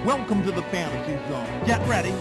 Welcome to the Fantasy Zone. Get ready.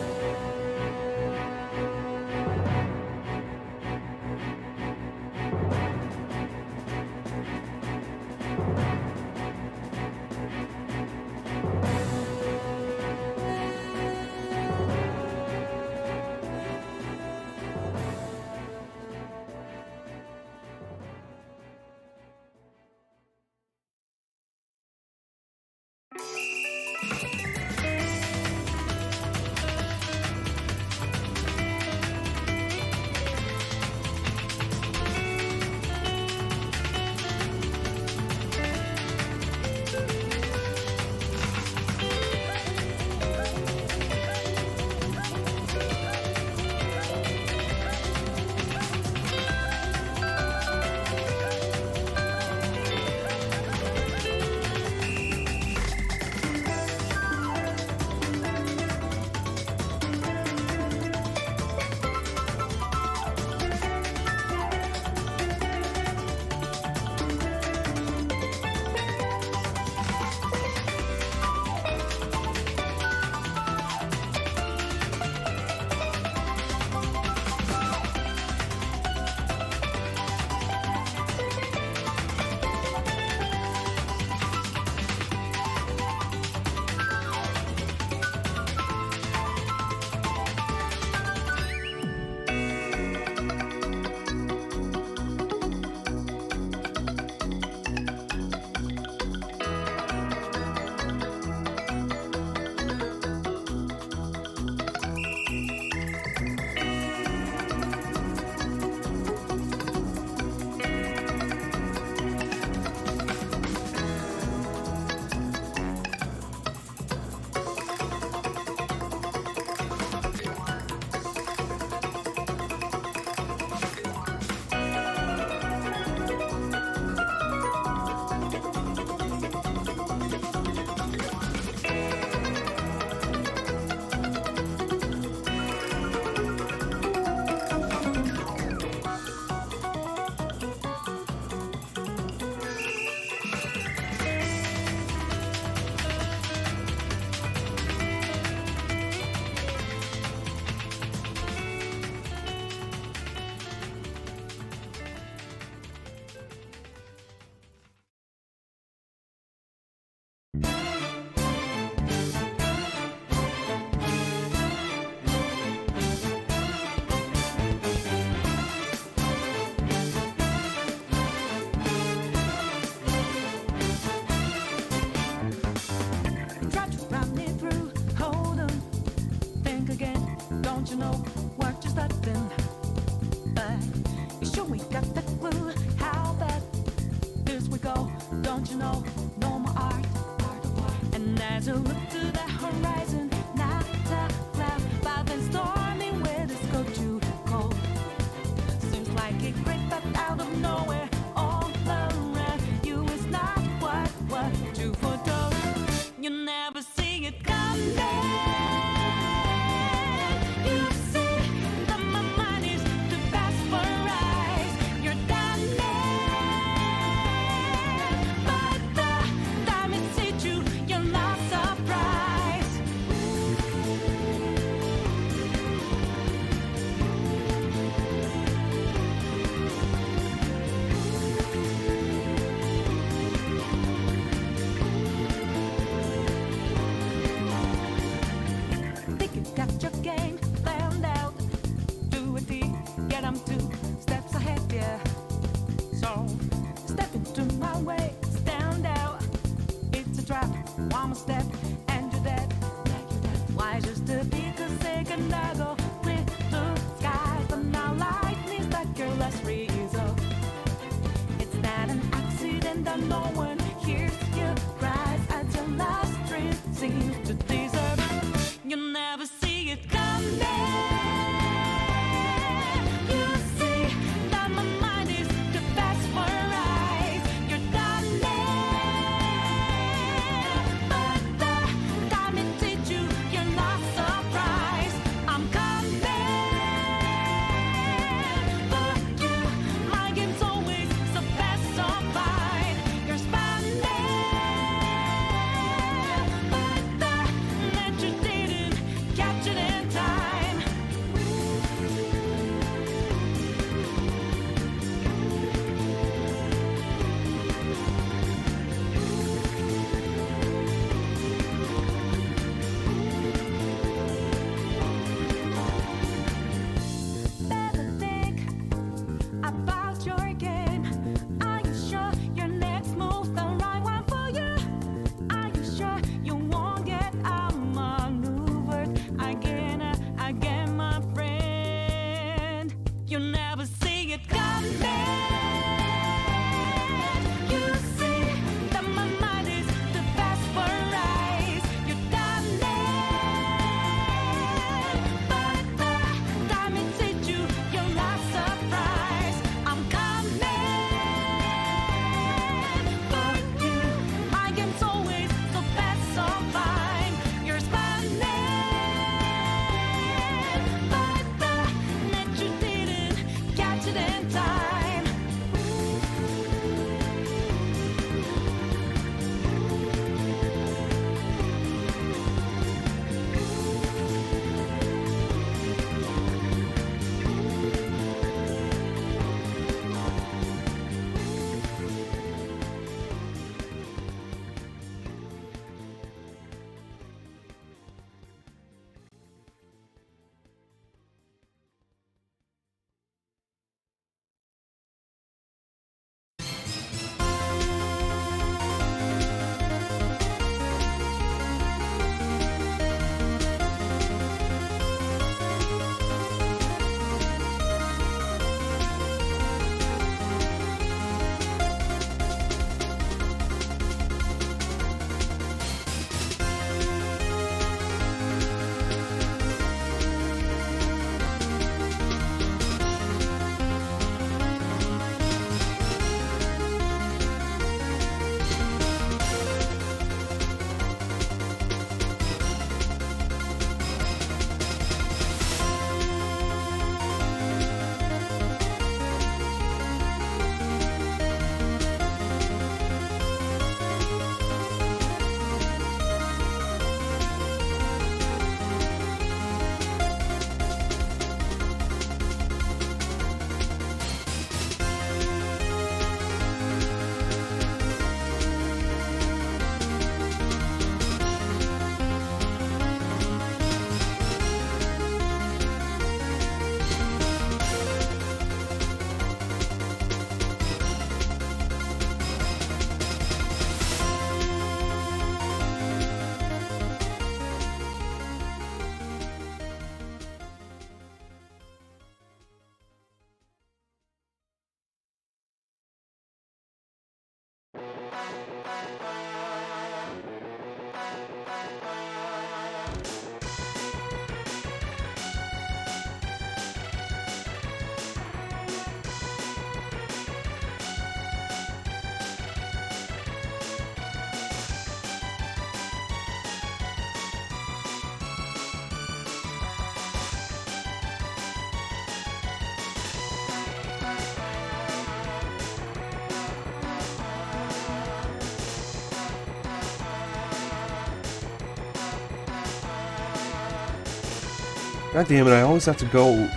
God damn it, I always have to go...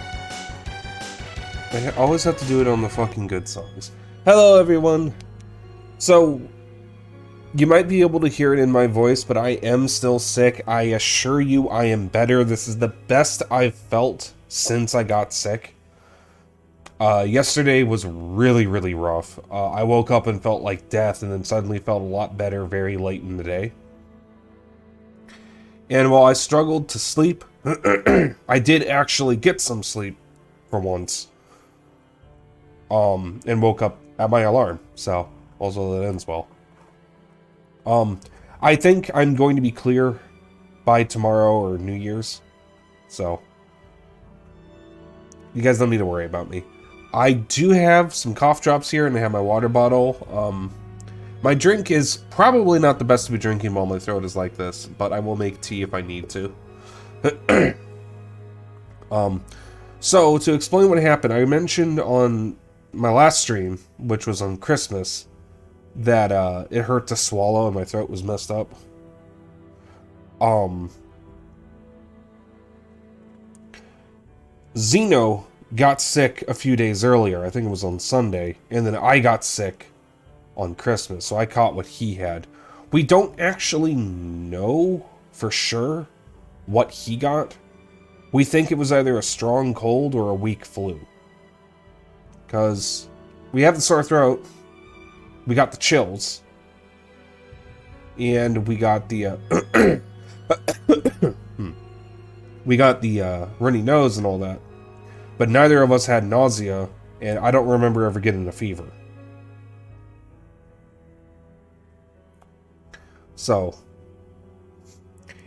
I always have to do it on the fucking good songs. Hello, everyone! So, you might be able to hear it in my voice, but I am still sick. I assure you I am better. This is the best I've felt since I got sick. Yesterday was really, really rough. I woke up and felt like death, and then suddenly felt a lot better very late in the day. And while I struggled to sleep, I did actually get some sleep for once. And woke up at my alarm, so also that ends well. I think I'm going to be clear by tomorrow or New Year's, so you guys don't need to worry about me. I do have some cough drops here, and I have my water bottle. My drink is probably not the best to be drinking while my throat is like this, but I will make tea if I need to. So, to explain what happened, I mentioned on my last stream, which was on Christmas, that it hurt to swallow and my throat was messed up. Zeno got sick a few days earlier. I think it was on Sunday. And then I got sick on Christmas, so I caught what he had. We don't actually know for sure what he got. We think it was either a strong cold or a weak flu. Because we have the sore throat, we got the chills, and we got the we got the runny nose and all that. But neither of us had nausea, and I don't remember ever getting a fever. So,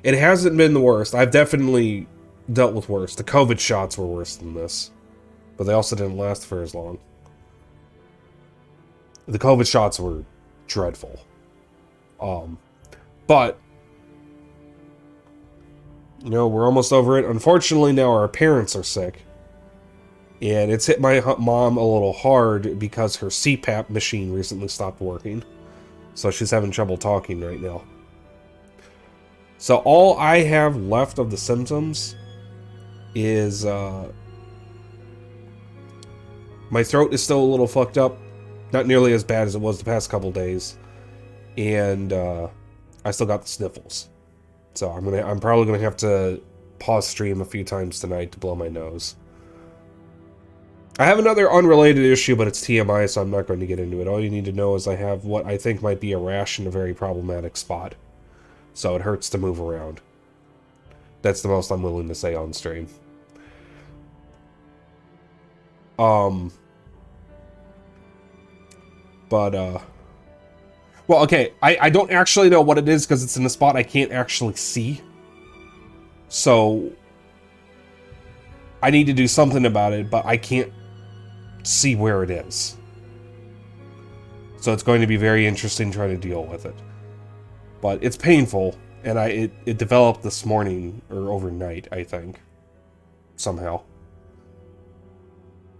it hasn't been the worst. I've definitely dealt with worse. The COVID shots were worse than this, but they also didn't last for as long. The COVID shots were dreadful. But, you know, we're almost over it. Unfortunately, now our parents are sick. And it's hit my mom a little hard because her CPAP machine recently stopped working. So she's having trouble talking right now. So all I have left of the symptoms is my throat is still a little fucked up. Not nearly as bad as it was the past couple days. And I still got the sniffles. So I'm probably gonna have to pause stream a few times tonight to blow my nose. I have another unrelated issue, but it's TMI, so I'm not going to get into it. All you need to know is I have what I think might be a rash in a very problematic spot. So it hurts to move around. That's the most I'm willing to say on stream. Well, okay, I don't actually know what it is because it's in a spot I can't actually see. So I need to do something about it, but I can't see where it is. So it's going to be very interesting trying to deal with it. But it's painful, and it developed this morning, or overnight, I think. Somehow.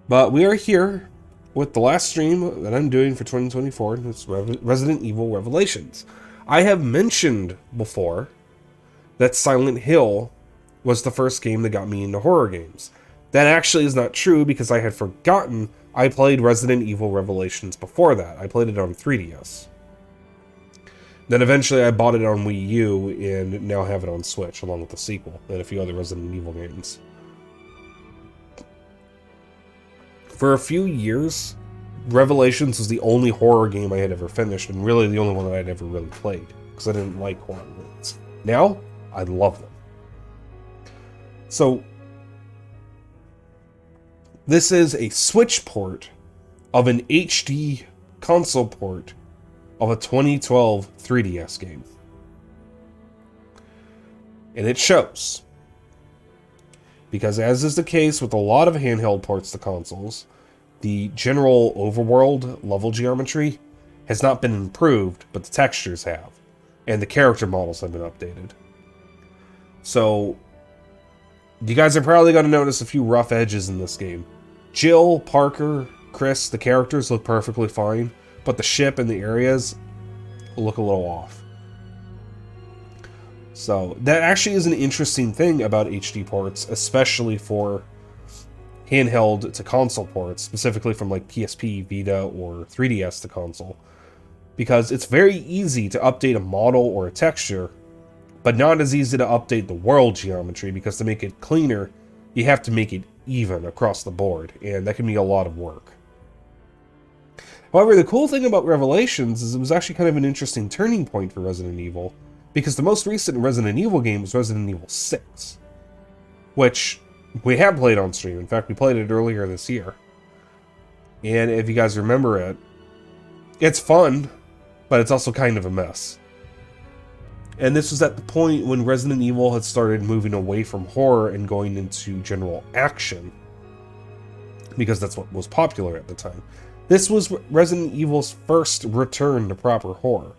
But we are here with the last stream that I'm doing for 2024, and it's Resident Evil Revelations. I have mentioned before that Silent Hill was the first game that got me into horror games. That actually is not true because I had forgotten I played Resident Evil Revelations before that. I played it on 3DS. Then eventually I bought it on Wii U and now have it on Switch along with the sequel and a few other Resident Evil games. For a few years, Revelations was the only horror game I had ever finished and really the only one that I'd ever really played because I didn't like horror games. Now, I love them. So, this is a Switch port of an HD console port of a 2012 3DS game. And it shows. Because as is the case with a lot of handheld ports to consoles, the general overworld level geometry has not been improved, but the textures have. And the character models have been updated. So, you guys are probably going to notice a few rough edges in this game. Jill, Parker, Chris, the characters look perfectly fine, but the ship and the areas look a little off. So that actually is an interesting thing about HD ports, especially for handheld to console ports, specifically from like PSP, Vita, or 3DS to console. Because it's very easy to update a model or a texture, but not as easy to update the world geometry, because to make it cleaner, you have to make it even across the board, and that can be a lot of work. However, the cool thing about Revelations is it was actually kind of an interesting turning point for Resident Evil, because the most recent Resident Evil game was Resident Evil 6, which we have played on stream. In fact, we played it earlier this year. And if you guys remember it, it's fun, but it's also kind of a mess. And this was at the point when Resident Evil had started moving away from horror and going into general action, because that's what was popular at the time. This was Resident Evil's first return to proper horror.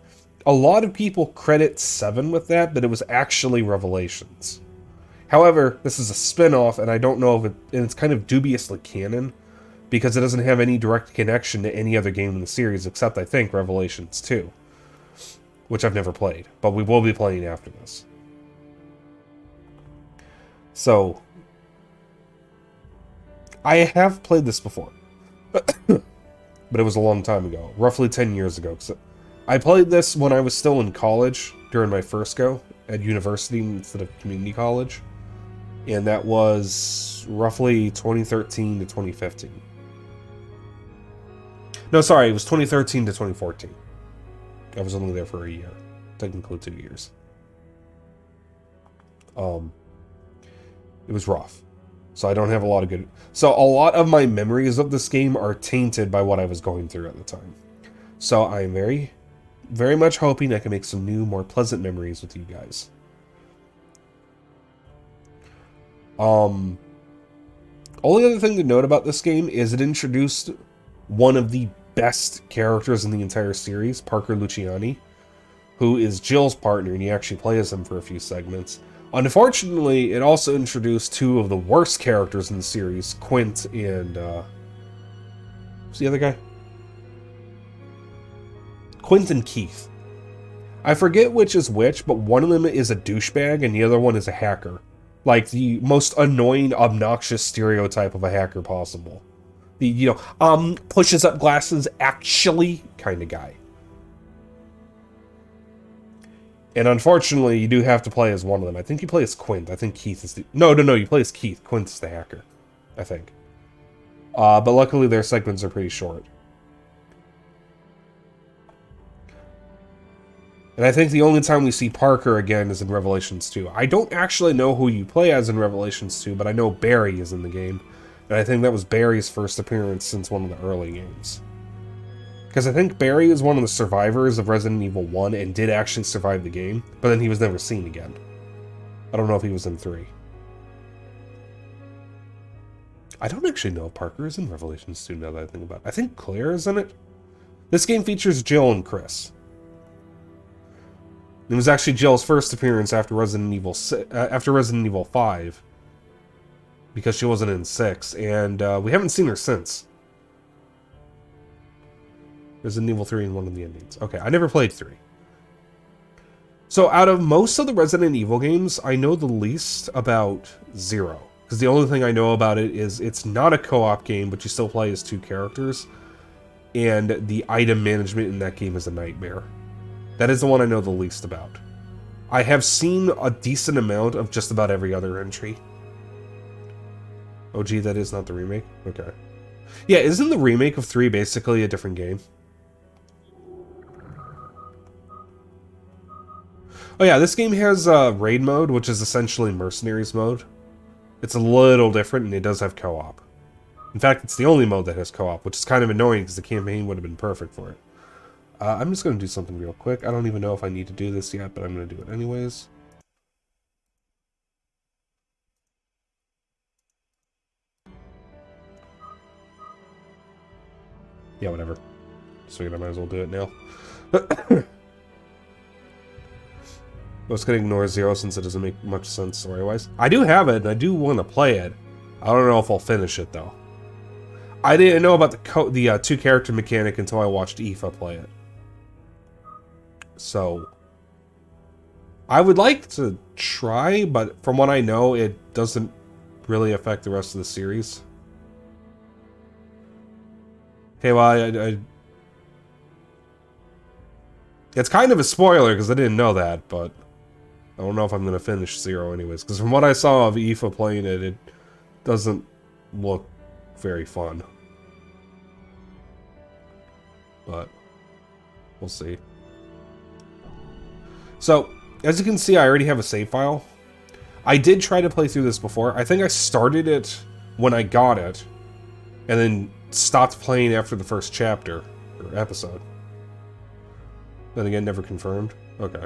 A lot of people credit 7 with that, but it was actually Revelations. However, this is a spin-off, and I don't know if it's kind of dubiously canon, because it doesn't have any direct connection to any other game in the series, except, I think, Revelations 2. Which I've never played, but we will be playing after this. So, I have played this before, but it was a long time ago, roughly 10 years ago. I played this when I was still in college, during my first go, at university instead of community college, and that was roughly 2013 to 2015. No, sorry, it was 2013 to 2014. I was only there for a year. Technically 2 years. It was rough. So I don't have a lot of good... So a lot of my memories of this game are tainted by what I was going through at the time. So I'm very, very much hoping I can make some new, more pleasant memories with you guys. Only other thing to note about this game is it introduced one of the best characters in the entire series, Parker Luciani, who is Jill's partner, and you actually play as him for a few segments. Unfortunately, it also introduced two of the worst characters in the series, Quint and, who's the other guy? Quint and Keith. I forget which is which, but one of them is a douchebag, and the other one is a hacker. Like, the most annoying, obnoxious stereotype of a hacker possible. The, pushes up glasses, actually, kind of guy. And unfortunately, you do have to play as one of them. I think you play as Quint. I think Keith is the... No, you play as Keith. Quint is the hacker. I think. But luckily, their segments are pretty short. And I think the only time we see Parker again is in Revelations 2. I don't actually know who you play as in Revelations 2, but I know Barry is in the game. And I think that was Barry's first appearance since one of the early games. Because I think Barry is one of the survivors of Resident Evil 1 and did actually survive the game, but then he was never seen again. I don't know if he was in 3. I don't actually know if Parker is in Revelations 2 now that I think about it. I think Claire is in it. This game features Jill and Chris. It was actually Jill's first appearance after Resident Evil 5. Because she wasn't in 6, and we haven't seen her since. Resident Evil 3 and one of the endings. Okay, I never played 3. So out of most of the Resident Evil games, I know the least about 0. Because the only thing I know about it is it's not a co-op game, but you still play as 2 characters. And the item management in that game is a nightmare. That is the one I know the least about. I have seen a decent amount of just about every other entry. Oh, gee, that is not the remake? Okay. Yeah, isn't the remake of 3 basically a different game? Oh yeah, this game has raid mode, which is essentially mercenaries mode. It's a little different, and it does have co-op. In fact, it's the only mode that has co-op, which is kind of annoying because the campaign would have been perfect for it. I'm just going to do something real quick. I don't even know if I need to do this yet, but I'm going to do it anyways. Yeah, whatever. Just figured I might as well do it now. I was going to ignore 0 since it doesn't make much sense story-wise. I do have it, and I do want to play it. I don't know if I'll finish it, though. I didn't know about the 2-character mechanic until I watched Aoife play it. So, I would like to try, but from what I know, it doesn't really affect the rest of the series. Okay, well, it's kind of a spoiler because I didn't know that, but I don't know if I'm going to finish Zero anyways. Because from what I saw of Aoife playing it, it doesn't look very fun. But we'll see. So, as you can see, I already have a save file. I did try to play through this before. I think I started it when I got it, and then stopped playing after the first chapter, or episode. Then again, never confirmed. Okay.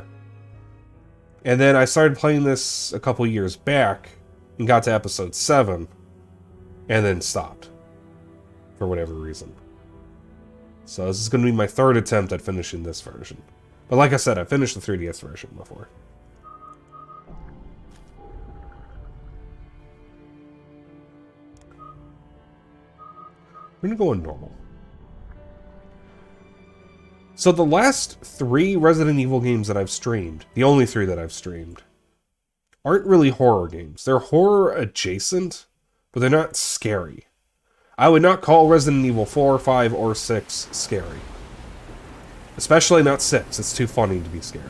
And then I started playing this a couple years back, and got to episode 7, and then stopped. For whatever reason. So this is going to be my third attempt at finishing this version. But like I said, I finished the 3DS version before. I'm going to go in normal. So the last 3 Resident Evil games that I've streamed, the only 3 that I've streamed, aren't really horror games. They're horror adjacent, but they're not scary. I would not call Resident Evil 4, 5, or 6 scary. Especially not 6. It's too funny to be scary.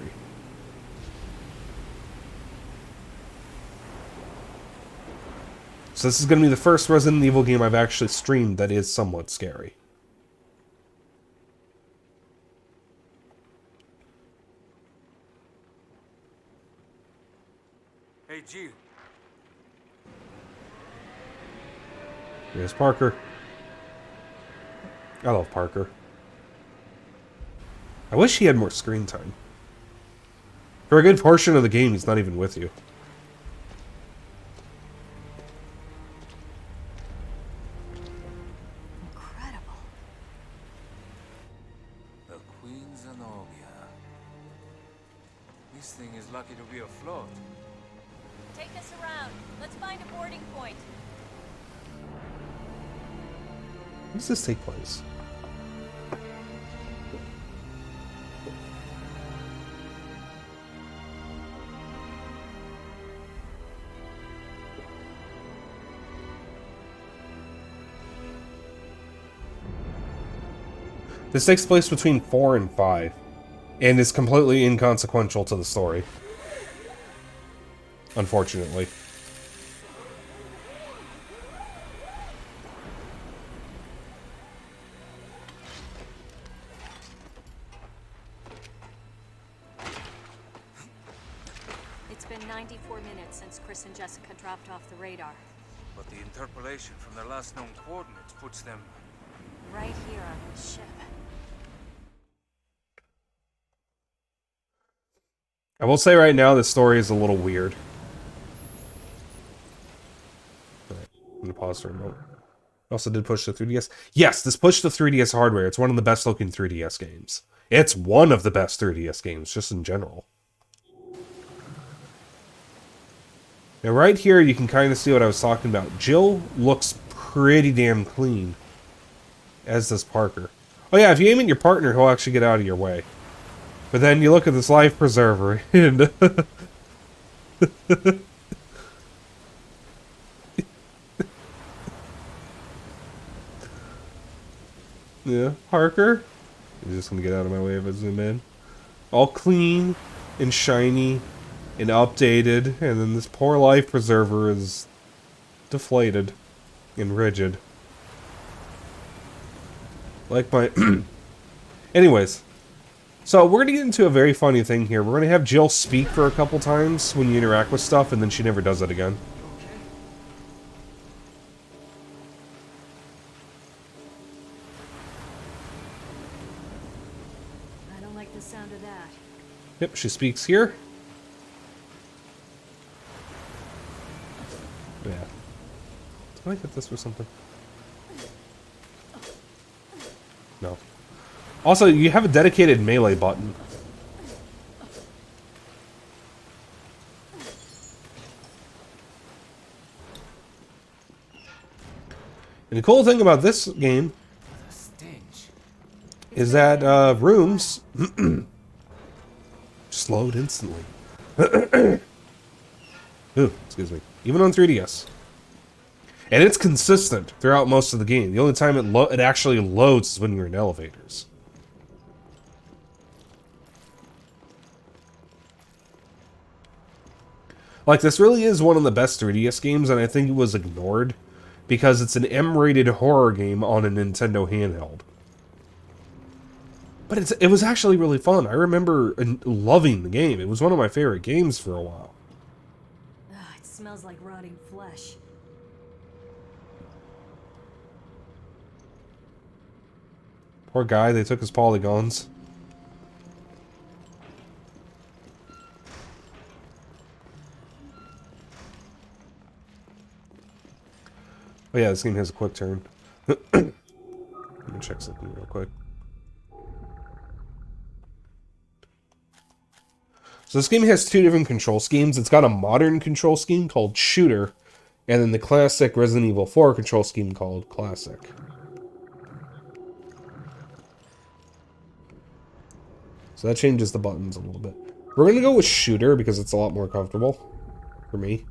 So this is going to be the first Resident Evil game I've actually streamed that is somewhat scary. Hey, Jill. There's Parker. I love Parker. I wish he had more screen time. For a good portion of the game, he's not even with you. Incredible. The Queen Zenobia. This thing is lucky to be afloat. Take us around. Let's find a boarding point. When does this take place? This takes place between 4 and 5, and is completely inconsequential to the story. Unfortunately. It's been 94 minutes since Chris and Jessica dropped off the radar. But the interpolation from their last known coordinates puts them Right here on this ship. I will say right now, this story is a little weird. Alright, I'm gonna pause for a moment. I also did push the 3DS. Yes, this pushed the 3DS hardware. It's one of the best looking 3DS games. It's one of the best 3DS games, just in general. Now right here, you can kind of see what I was talking about. Jill looks pretty damn clean. As does Parker. Oh yeah, if you aim at your partner, he'll actually get out of your way. But then you look at this life preserver, and... yeah, Parker? He's just gonna get out of my way if I zoom in. All clean, and shiny, and updated, and then this poor life preserver is deflated and rigid. Like my... Anyways. So, we're gonna get into a very funny thing here. We're gonna have Jill speak for a couple times when you interact with stuff, and then she never does it again. I don't like the sound of that. Yep, she speaks here. Yeah. Did I get this or something? No. Also, you have a dedicated melee button. And the cool thing about this game is that rooms just load instantly. Ooh, excuse me. Even on 3DS. And it's consistent throughout most of the game. The only time it actually loads is when you're in elevators. Like, this really is one of the best 3DS games, and I think it was ignored because it's an M-rated horror game on a Nintendo handheld. But it was actually really fun. I remember loving the game. It was one of my favorite games for a while. Ugh, it smells like rotting flesh. Poor guy, they took his polygons. Oh yeah, this game has a quick turn. Let me check something real quick. So this game has two different control schemes. It's got a modern control scheme called Shooter, and then the classic Resident Evil 4 control scheme called Classic. So that changes the buttons a little bit. We're going to go with Shooter because it's a lot more comfortable for me.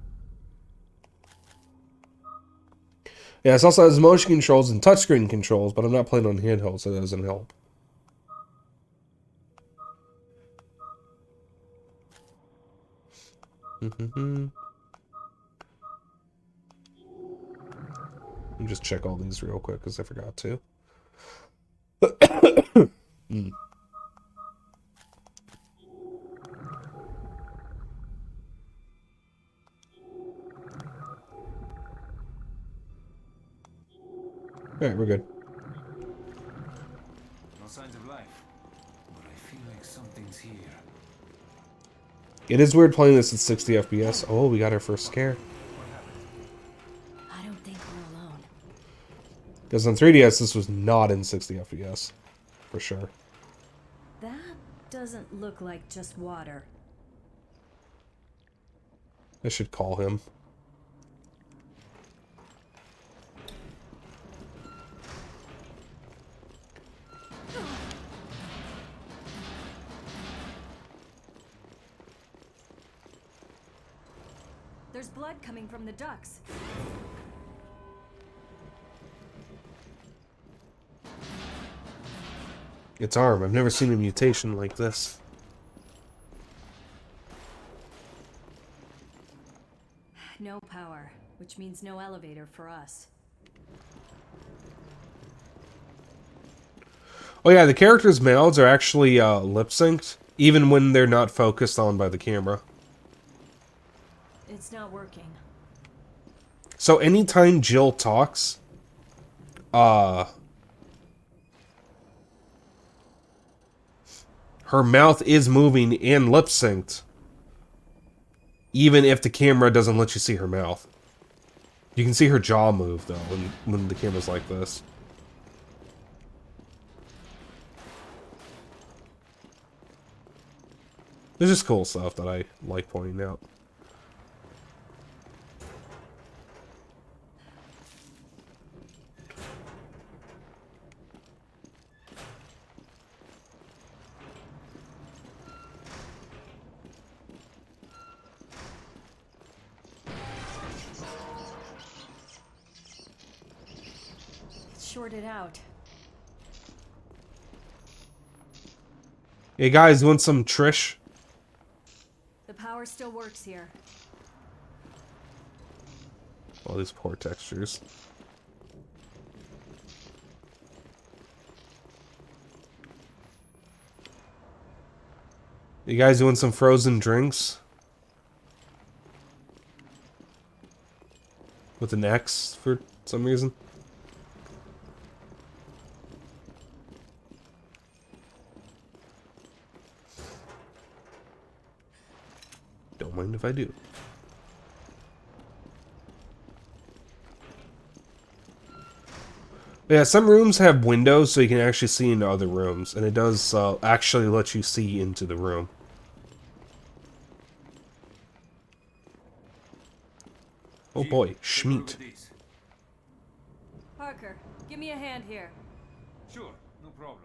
Yeah, it also has motion controls and touchscreen controls, but I'm not playing on handheld, so that doesn't help. Let me just check all these real quick because I forgot to. Alright, we're good. No signs of life, but I feel like something's here. It is weird playing this at 60 FPS. Oh, we got our first scare. I don't think we're alone. Because on 3DS, this was not in 60 FPS. For sure. That doesn't look like just water. I should call him. There's blood coming from the ducts. Its arm. I've never seen a mutation like this. No power, which means no elevator for us. Oh yeah, the characters' mouths are actually lip-synced, even when they're not focused on by the camera. It's not working. So anytime Jill talks, her mouth is moving and lip-synced, even if the camera doesn't let you see her mouth. You can see her jaw move, though, when the camera's like this. There's just cool stuff that I like pointing out. It's shorted out. Hey guys, you want some Trish? The power still works here. All these poor textures. You guys doing some frozen drinks? With an X for some reason? Don't mind if I do. Yeah, some rooms have windows so you can actually see into other rooms, and it does actually let you see into the room. Oh boy, Schmeat. Parker, give me a hand here. Sure, no problem.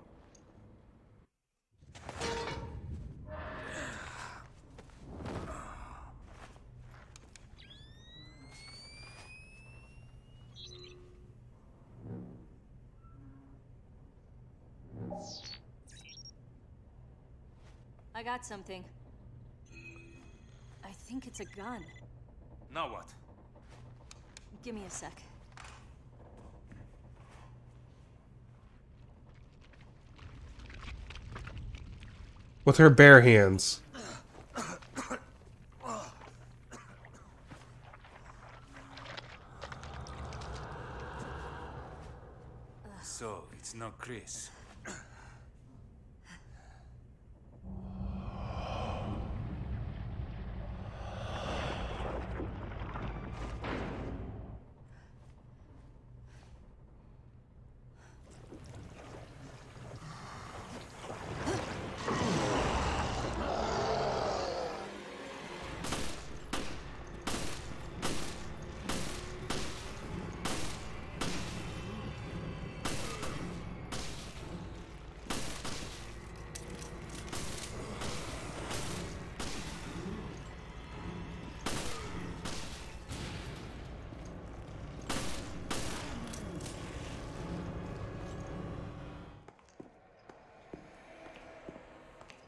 I got something. I think it's a gun. Now what? Give me a sec. With her bare hands. So, it's not Chris.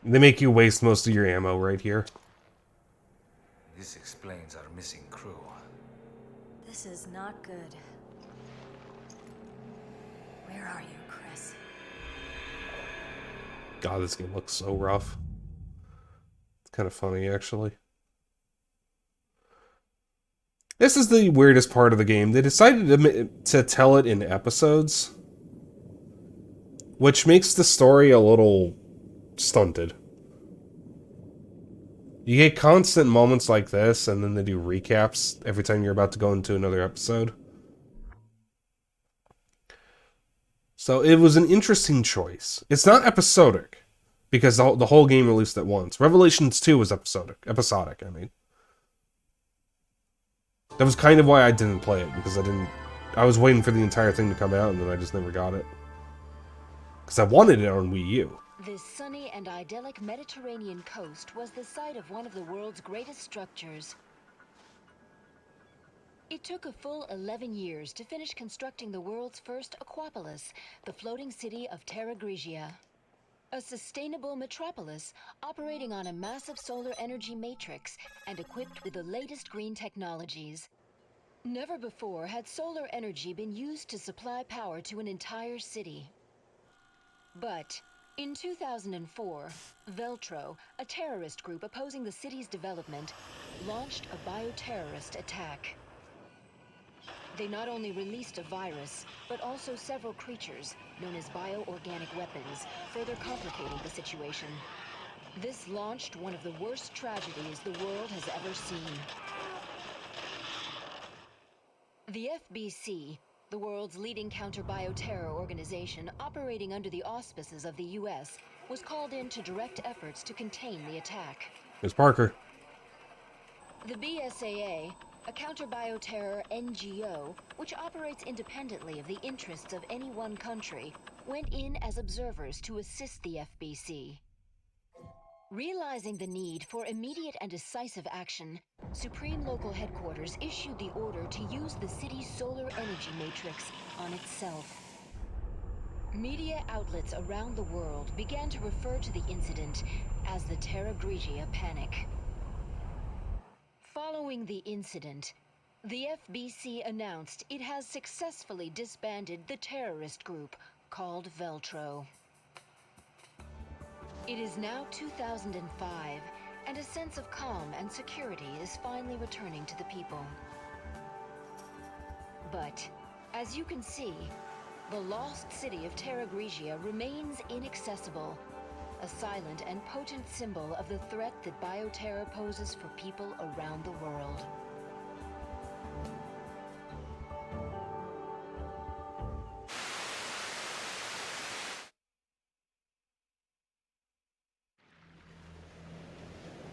They make you waste most of your ammo right here. This explains our missing crew. This is not good. Where are you, Chris? God, this game looks so rough. It's kind of funny, actually. This is the weirdest part of the game. They decided to tell it in episodes, which makes the story a little stunted. You get constant moments like this, and then they do recaps every time you're about to go into another episode. So it was an interesting choice. It's not episodic, because the whole game released at once. Revelations 2 was episodic, I mean. That was kind of why I didn't play it, because I was waiting for the entire thing to come out, and then I just never got it. Because I wanted it on Wii U. This sunny and idyllic Mediterranean coast was the site of one of the world's greatest structures. It took a full 11 years to finish constructing the world's first aquapolis, the floating city of Terra Grigia. A sustainable metropolis operating on a massive solar energy matrix and equipped with the latest green technologies. Never before had solar energy been used to supply power to an entire city. But in 2004, Veltro, a terrorist group opposing the city's development, launched a bioterrorist attack. They not only released a virus, but also several creatures, known as bioorganic weapons, further complicating the situation. This launched one of the worst tragedies the world has ever seen. The FBC, the world's leading counter-bioterror organization operating under the auspices of the US, was called in to direct efforts to contain the attack. Ms. Parker. The BSAA, a counter-bioterror NGO, which operates independently of the interests of any one country, went in as observers to assist the FBC. Realizing the need for immediate and decisive action, Supreme Local Headquarters issued the order to use the city's solar energy matrix on itself. Media outlets around the world began to refer to the incident as the Terra Grigia Panic. Following the incident, the FBC announced it has successfully disbanded the terrorist group called Veltro. It is now 2005, and a sense of calm and security is finally returning to the people. But, as you can see, the lost city of Terra Grigia remains inaccessible, a silent and potent symbol of the threat that bioterror poses for people around the world.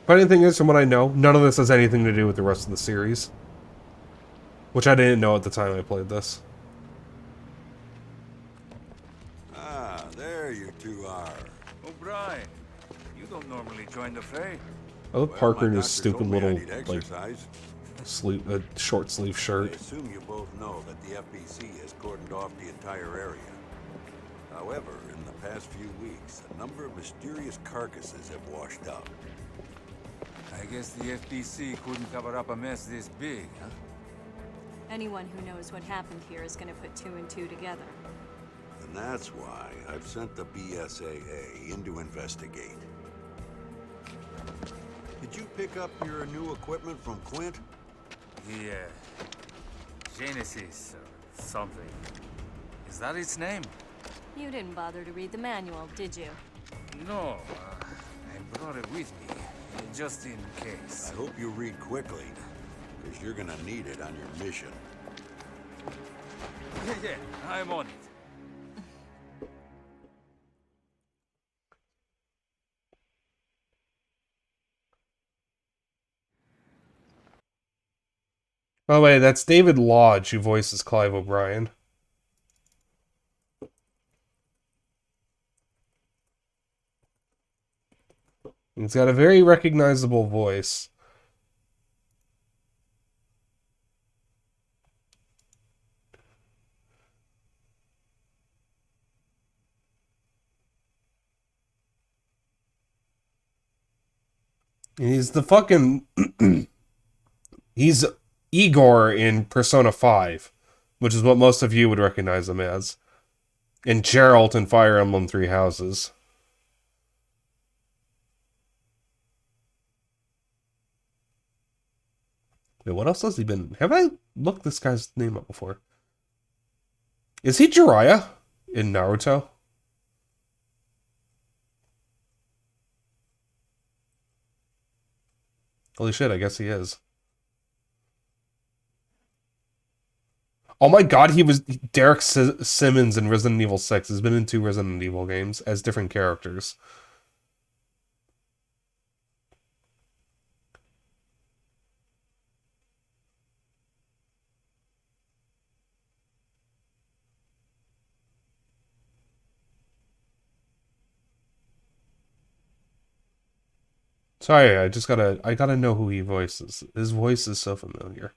Funny thing is, from what I know, none of this has anything to do with the rest of the series. Which I didn't know at the time I played this. Ah, there you two are. O'Brien, you don't normally join the fray. I love Parker in my his doctor stupid told me I little, need like, exercise. short sleeve I shirt. assume you both know that the FBC has cordoned off the entire area. However, in the past few weeks, a number of mysterious carcasses have washed up. I guess the FBC couldn't cover up a mess this big, huh? Anyone who knows what happened here is gonna put 2 and 2 together. And that's why I've sent the BSAA in to investigate. Did you pick up your new equipment from Quint? The, Genesis or something. Is that its name? You didn't bother to read the manual, did you? No, I brought it with me, just in case. I hope you read quickly, because you're gonna need it on your mission. Yeah, I'm on it. By the way, that's David Lodge who voices Clive O'Brien. He's got a very recognizable voice. He's the fucking... He's Igor in Persona 5, which is what most of you would recognize him as. And Geralt in Fire Emblem Three Houses. Wait, what else has he been? Have I looked this guy's name up before? Is he Jiraiya in Naruto? Holy shit, I guess he is. Oh my god, he was Derek Simmons in Resident Evil 6. He's been in 2 Resident Evil games as different characters. Sorry, I gotta know who he voices. His voice is so familiar.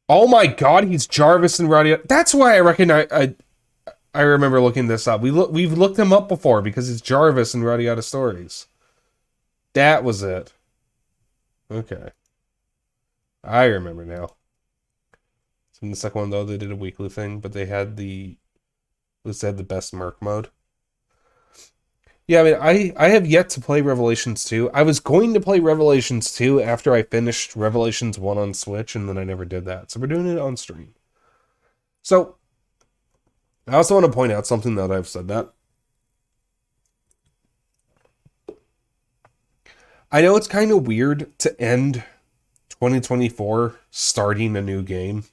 Oh my god, he's Jarvis and Rowdy. That's why I recognize. I remember looking this up. We've looked him up before because it's Jarvis and Rowdy Out of Stories. That was it. Okay, I remember now. So in the second one though, they did a weekly thing, but they had the best Merc mode. Yeah, I mean, I have yet to play Revelations 2. I was going to play Revelations 2 after I finished Revelations 1 on Switch, and then I never did that. So we're doing it on stream. So, I also want to point out something that I've said that. I know it's kind of weird to end 2024 starting a new game.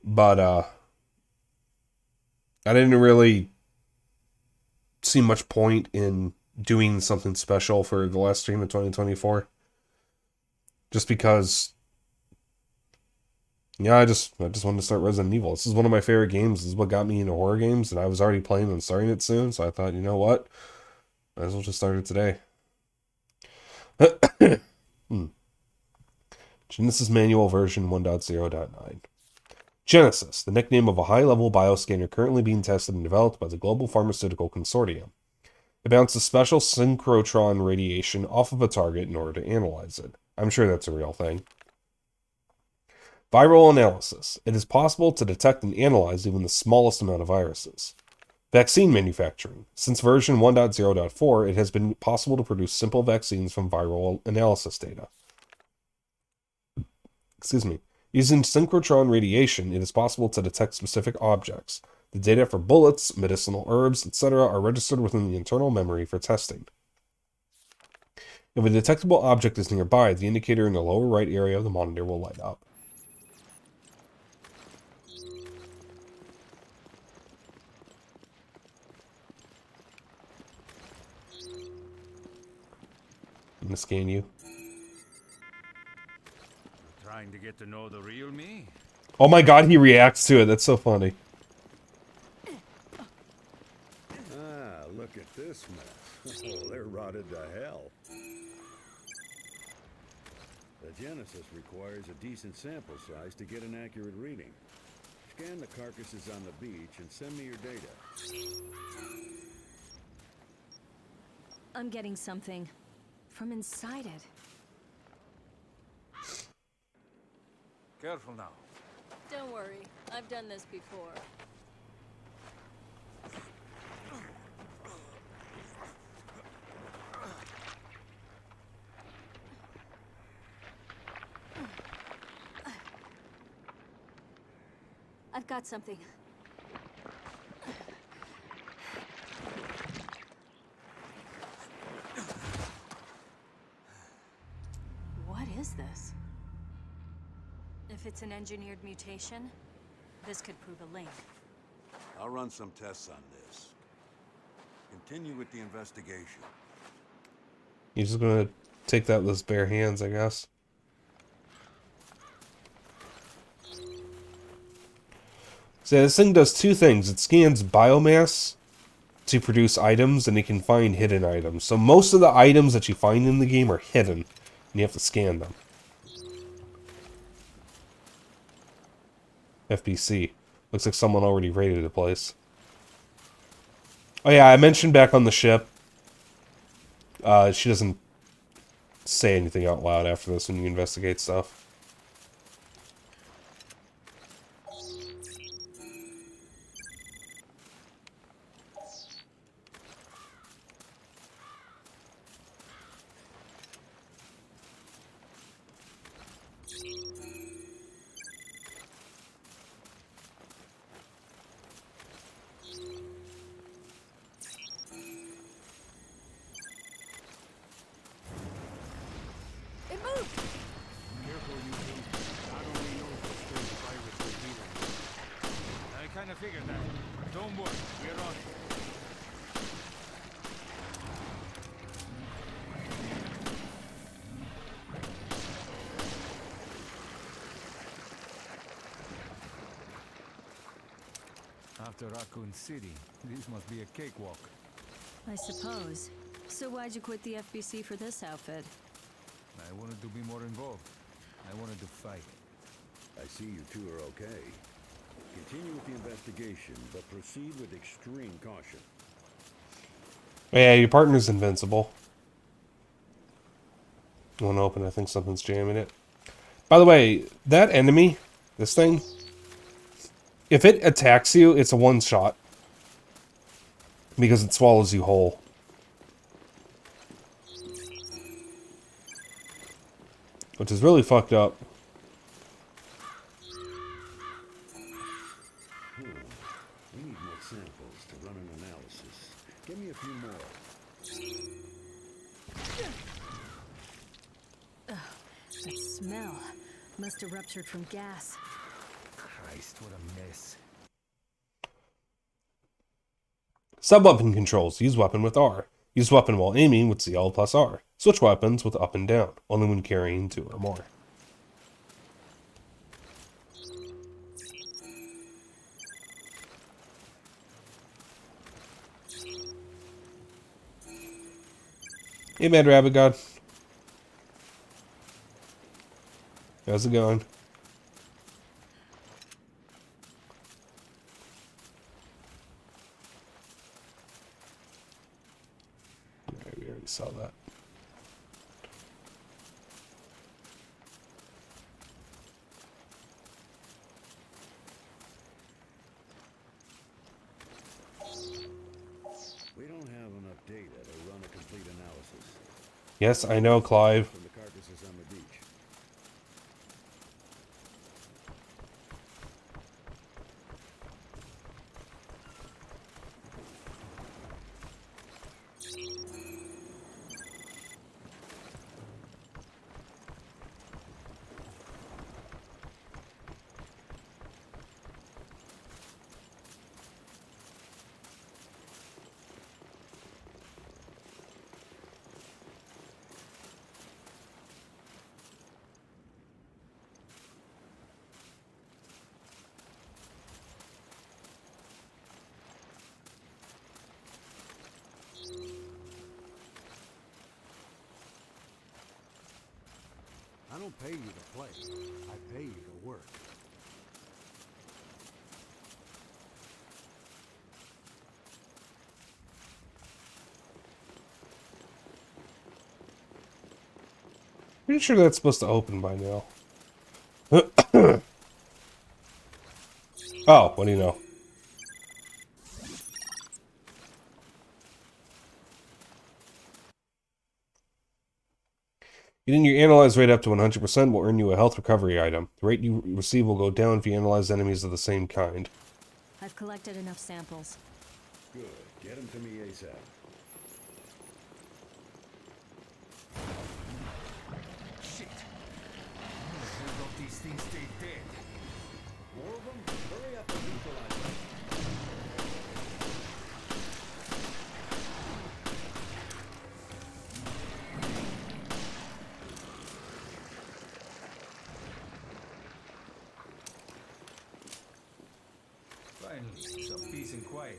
But, I didn't really see much point in doing something special for the last stream of 2024. Just because, yeah, I just wanted to start Resident Evil. This is one of my favorite games. This is what got me into horror games, and I was already playing and starting it soon, so I thought, you know what? Might as well just start it today. Genesis Manual version 1.0.9. Genesis, the nickname of a high-level bioscanner currently being tested and developed by the Global Pharmaceutical Consortium. It bounces special synchrotron radiation off of a target in order to analyze it. I'm sure that's a real thing. Viral analysis. It is possible to detect and analyze even the smallest amount of viruses. Vaccine manufacturing. Since version 1.0.4, it has been possible to produce simple vaccines from viral analysis data. Excuse me. Using synchrotron radiation, it is possible to detect specific objects. The data for bullets, medicinal herbs, etc. are registered within the internal memory for testing. If a detectable object is nearby, the indicator in the lower right area of the monitor will light up. I'm gonna scan you. Trying to get to know the real me? Oh my god, he reacts to it. That's so funny. Ah, look at this mess. Oh, they're rotted to hell. The process requires a decent sample size to get an accurate reading. Scan the carcasses on the beach and send me your data. I'm getting something from inside it. Careful now. Don't worry, I've done this before. I've got something. What is this? If it's an engineered mutation, this could prove a link. I'll run some tests on this. Continue with the investigation. You're just gonna take that with his bare hands, I guess. So this thing does two things. It scans biomass to produce items, and it can find hidden items. So most of the items that you find in the game are hidden, and you have to scan them. FBC. Looks like someone already raided the place. Oh yeah, I mentioned back on the ship. She doesn't say anything out loud after this when you investigate stuff. It moved! Careful, you two. I don't really know if those pirates are dealing. I kind of figured that. Don't worry, we're on it. After Raccoon City, this must be a cakewalk. I suppose. So why'd you quit the FBC for this outfit? I wanted to be more involved. I wanted to fight. I see you two are okay. Continue with the investigation, but proceed with extreme caution. Yeah, your partner's invincible. You want to open? I think something's jamming it. By the way, that enemy, this thing, if it attacks you, it's a one-shot. Because it swallows you whole. Which is really fucked up. We need more samples to run an analysis. Give me a few more. That smell must have ruptured from gas. Christ, what a mess. Sub-weapon controls. Use weapon with R. Use weapon while aiming with CL plus R. Switch weapons with up and down, only when carrying 2 or more. Hey, Mad Rabbit God. How's it going? Alright, we already saw that. We don't have enough data to run a complete analysis. Yes, I know, Clive. From the carcasses on the beach. I don't pay you to right. I pay you to work. Pretty sure that's supposed to open by now. Oh, what do you know? Getting your analyze rate up to 100% will earn you a health recovery item. The rate you receive will go down if you analyze enemies of the same kind. I've collected enough samples. Good. Get them to me ASAP. Shit! How the hell don't these things stay dead? More of them? Hurry up and neutralize them. Finally, some peace and quiet.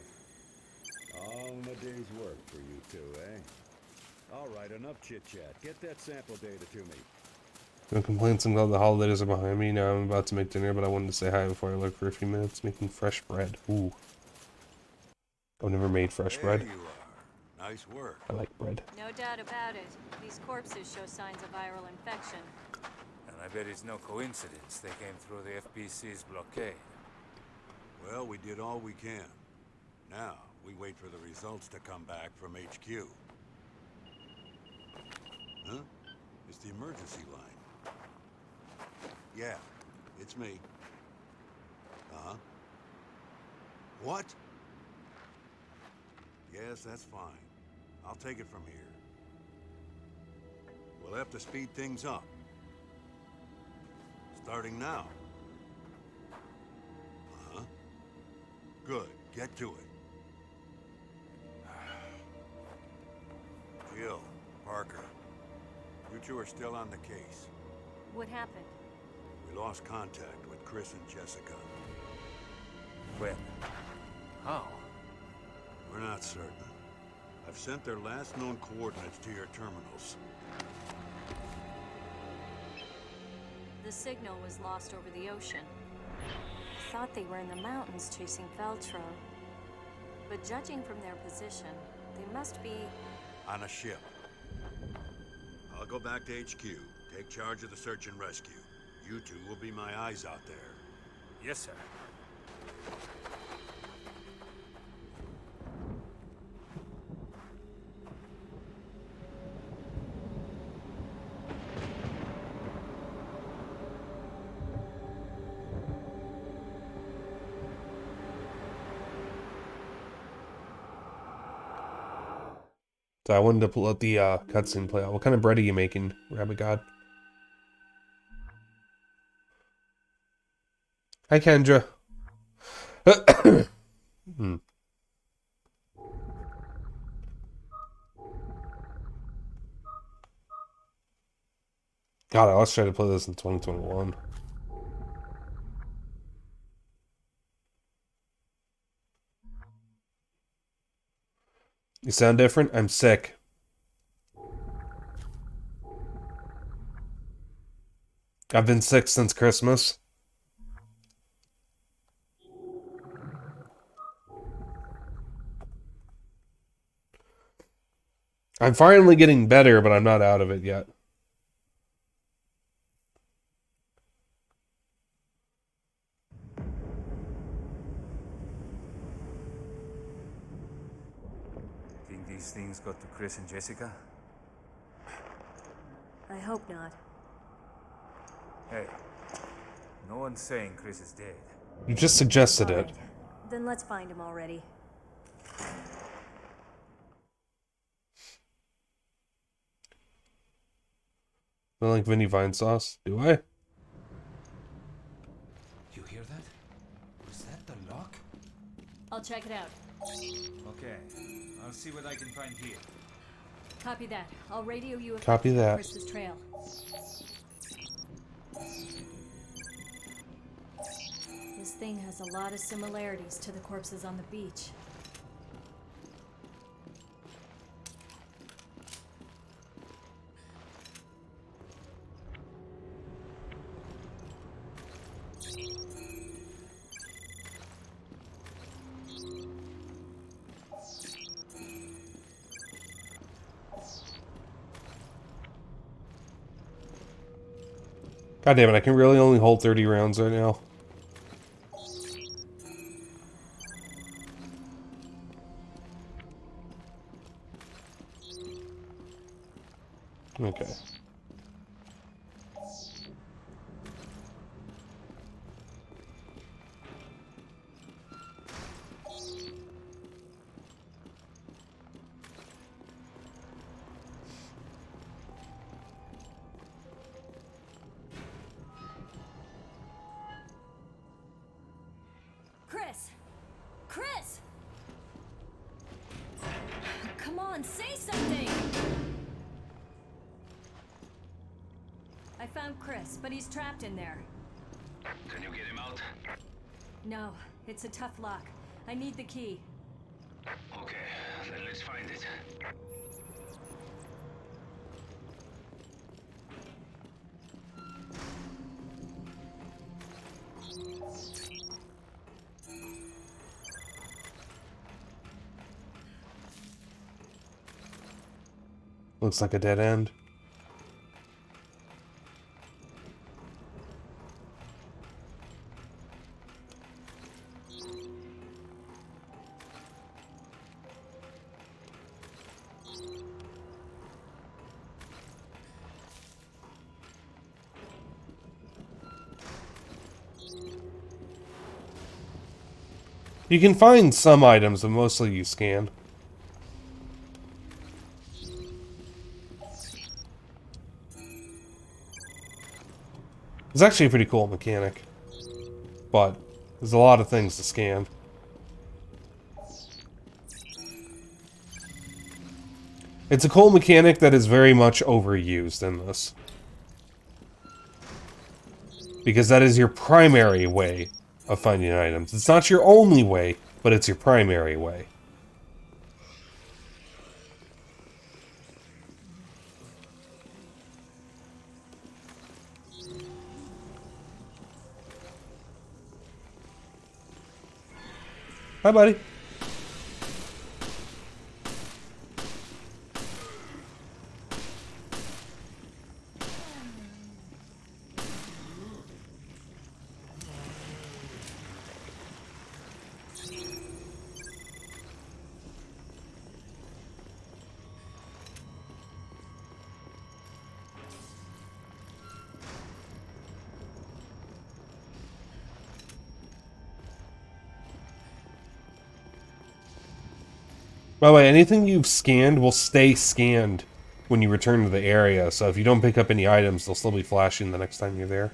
All in a day's work for you two, eh? All right, enough chit-chat. Get that sample data to me. No complaints. I'm glad the holidays are behind me. Now I'm about to make dinner, but I wanted to say hi before I left for a few minutes. Making fresh bread. Ooh. I've never made fresh There bread. you are. Nice work. I like bread. No doubt about it. These corpses show signs of viral infection. And I bet it's no coincidence they came through the FBC's blockade. Well, we did all we can. Now, we wait for the results to come back from HQ. Huh? It's the emergency line. Yeah, it's me. Uh-huh. What? Yes, that's fine. I'll take it from here. We'll have to speed things up. Starting now. Uh-huh. Good. Get to it. Jill, Parker, you two are still on the case. What happened? We lost contact with Chris and Jessica. When? How? We're not certain. I've sent their last known coordinates to your terminals. The signal was lost over the ocean. I thought they were in the mountains chasing Veltro. But judging from their position, they must be... On a ship. I'll go back to HQ, take charge of the search and rescue. You two will be my eyes out there. Yes, sir. So I wanted to let the cutscene play out. What kind of bread are you making, Rabbit God? Hi, Kendra. God, I was trying to play this in 2021. You sound different? I'm sick. I've been sick since Christmas. I'm finally getting better, but I'm not out of it yet. Think these things got to Chris and Jessica? I hope not. Hey, no one's saying Chris is dead. You just suggested it. Alright, then let's find him already. I like Vinny Vine sauce. Do I? You hear that? Was that the lock? I'll check it out. Okay, I'll see what I can find here. Copy that. I'll radio you if Copy that. Chris's trail. This thing has a lot of similarities to the corpses on the beach. God damn it, I can really only hold 30 rounds right now. Okay. Chris! Chris! Come on, say something! I found Chris, but he's trapped in there. Can you get him out? No, it's a tough lock. I need the key. Okay, then let's find it. Looks like a dead end. You can find some items, but mostly you scan. It's actually a pretty cool mechanic, but there's a lot of things to scan. It's a cool mechanic that is very much overused in this. Because that is your primary way of finding items. It's not your only way, but it's your primary way. Hi, buddy. By the way, anything you've scanned will stay scanned when you return to the area, so if you don't pick up any items, they'll still be flashing the next time you're there.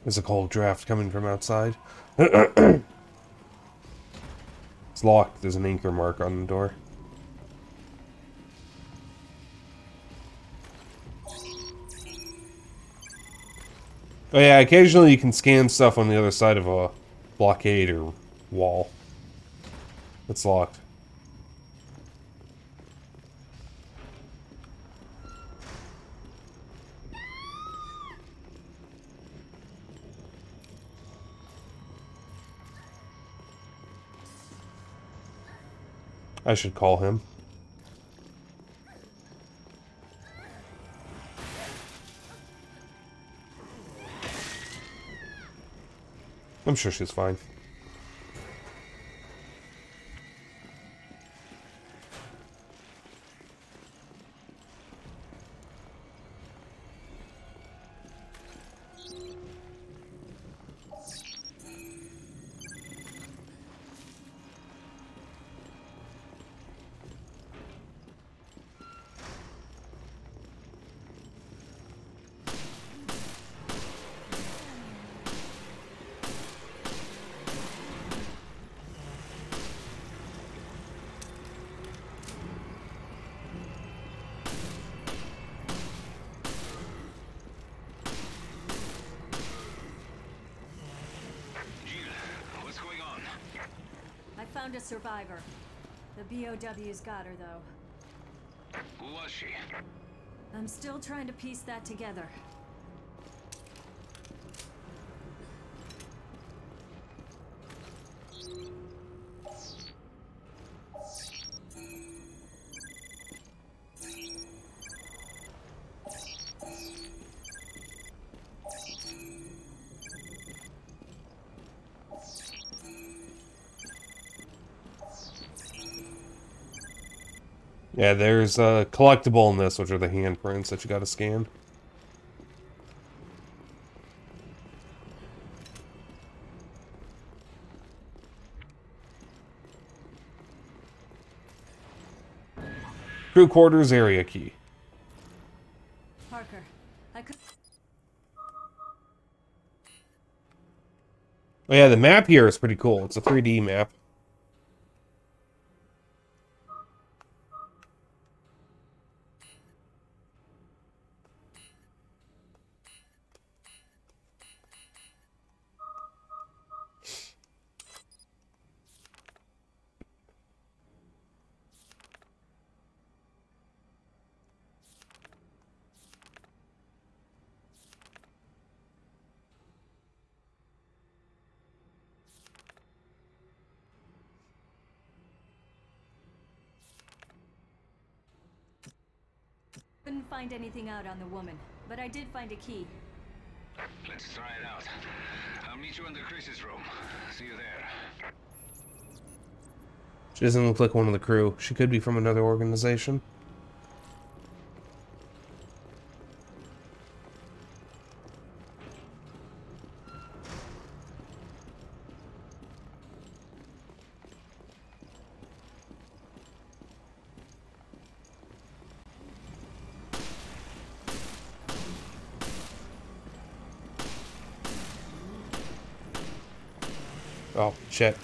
There's a cold draft coming from outside. It's locked. There's an anchor mark on the door. Oh yeah, occasionally you can scan stuff on the other side of a blockade or wall. It's locked. I should call him. I'm sure she's fine. found a survivor. The BOW's got her, though. Who was she? I'm still trying to piece that together. Yeah, there's a collectible in this, which are the handprints that you gotta scan. Crew quarters area key. Parker, I could... Oh yeah, the map here is pretty cool. It's a 3D map. couldn't find anything out on the woman, but I did find a key. Let's try it out. I'll meet you in the Chris's room. See you there. She doesn't look like one of the crew. She could be from another organization. Oh, shit.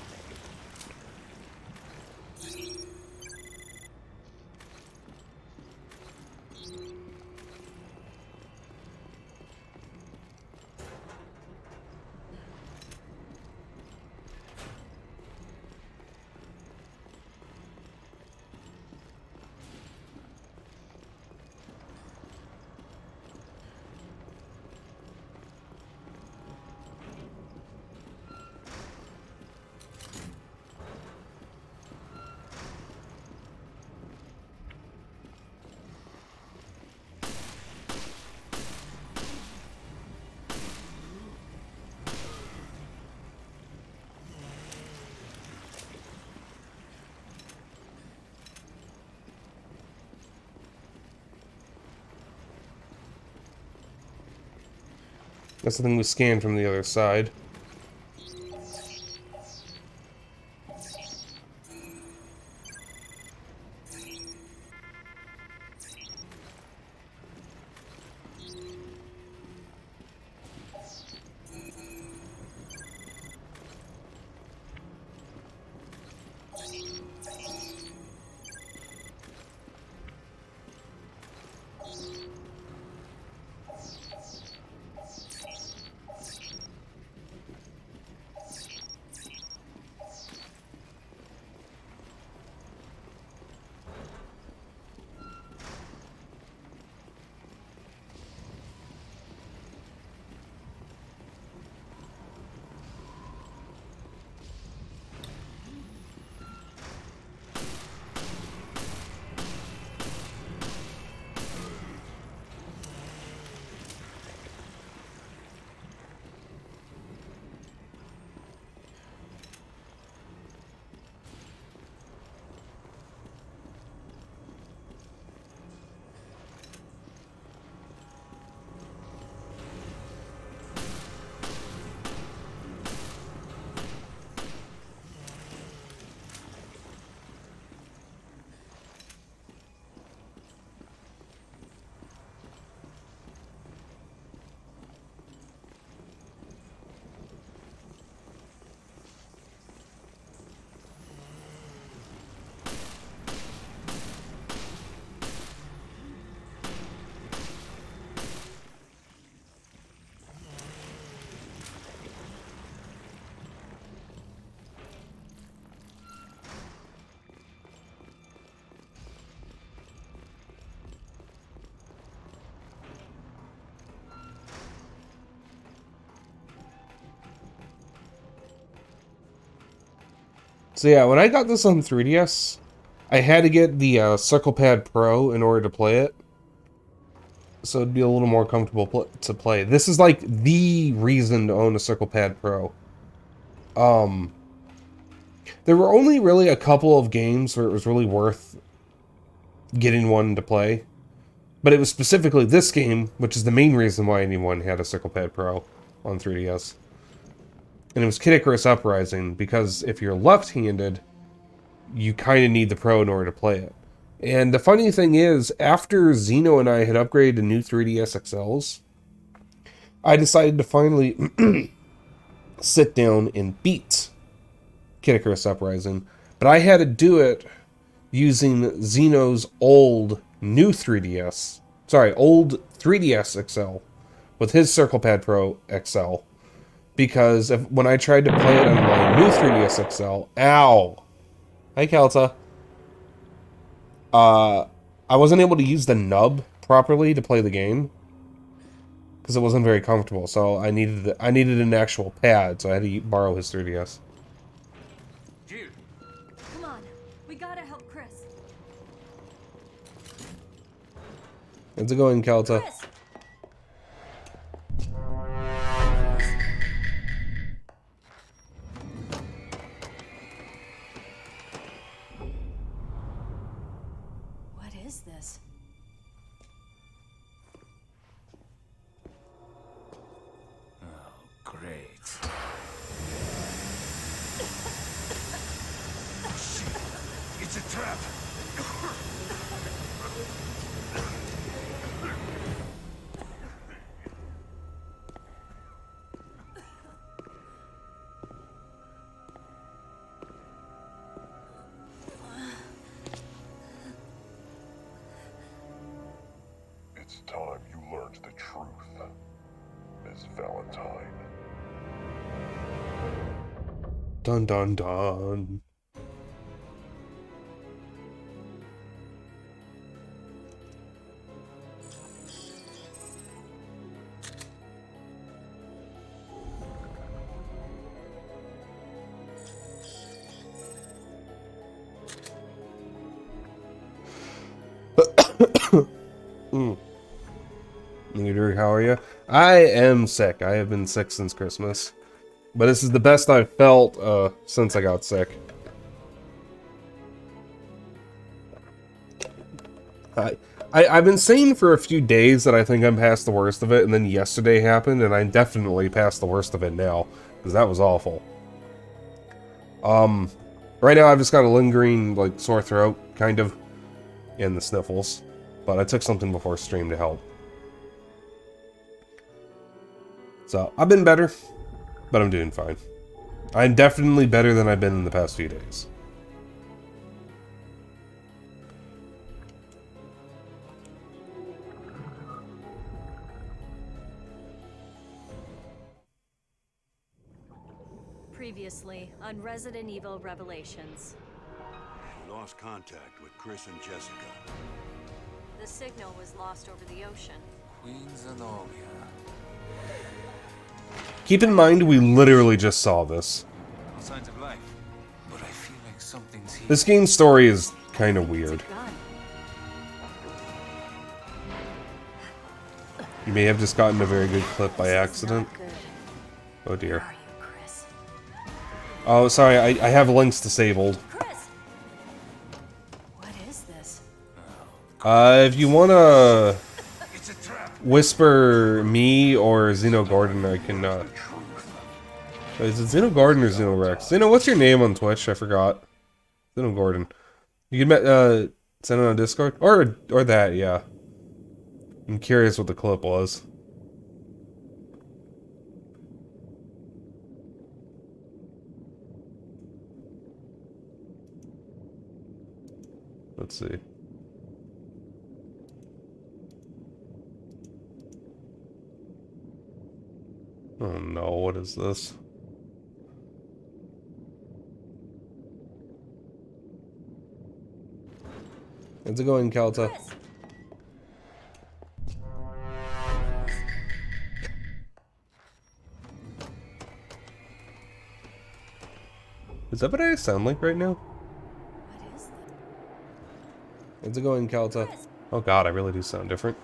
That's the thing we scanned from the other side. So yeah, when I got this on 3DS, I had to get the Circle Pad Pro in order to play it. So it'd be a little more comfortable to play. This is like the reason to own a Circle Pad Pro. There were only really a couple of games where it was really worth getting one to play. But it was specifically this game, which is the main reason why anyone had a Circle Pad Pro on 3DS. And it was Kid Icarus Uprising, because if you're left-handed, you kind of need the Pro in order to play it. And the funny thing is, after Zeno and I had upgraded to new 3DS XLs, I decided to finally sit down and beat Kid Icarus Uprising. But I had to do it using Zeno's old 3DS XL with his Circle Pad Pro XL. Because when I tried to play it on my new 3DS XL, ow! Hi, Kelta. I wasn't able to use the nub properly to play the game because it wasn't very comfortable. So I needed an actual pad, so I had to borrow his 3DS. Jill, Come on, we gotta help Chris. How's it going, Kelta? Chris! What is this? great. It's a trap. It's time you learned the truth, Miss Valentine. Dun dun dun. Drew, how are you? I am sick. I have been sick since Christmas. But this is the best I've felt since I got sick. I've been saying for a few days that I think I'm past the worst of it, and then yesterday happened, and I'm definitely past the worst of it now, because that was awful. Right now I've just got a lingering, like, sore throat, kind of, and the sniffles. But I took something before stream to help. So, I've been better, but I'm doing fine. I'm definitely better than I've been in the past few days. Previously on Resident Evil Revelations. We lost contact with Chris and Jessica. The signal was lost over the ocean. Queen Zenobia. Keep in mind, we literally just saw this. No signs of life, but I feel like something's here. This game's story is kind of weird. Gun. You may have just gotten a very good clip by accident. Not good. Oh dear. Where are you, Chris? Oh, sorry, I have links disabled. Chris! What is this? If you wanna It's a trap. whisper me or Zeno Gordon, I can, is it Zeno Gordon or Zeno Rex? Zeno, what's your name on Twitch? I forgot. Zeno Gordon. You can, send it on Discord? Or that, yeah. I'm curious what the clip was. Let's see. Oh no, what is this? How's it going, Kelta? Chris! Is that what I sound like right now? What is that? How's it going, Calta? Oh god, I really do sound different.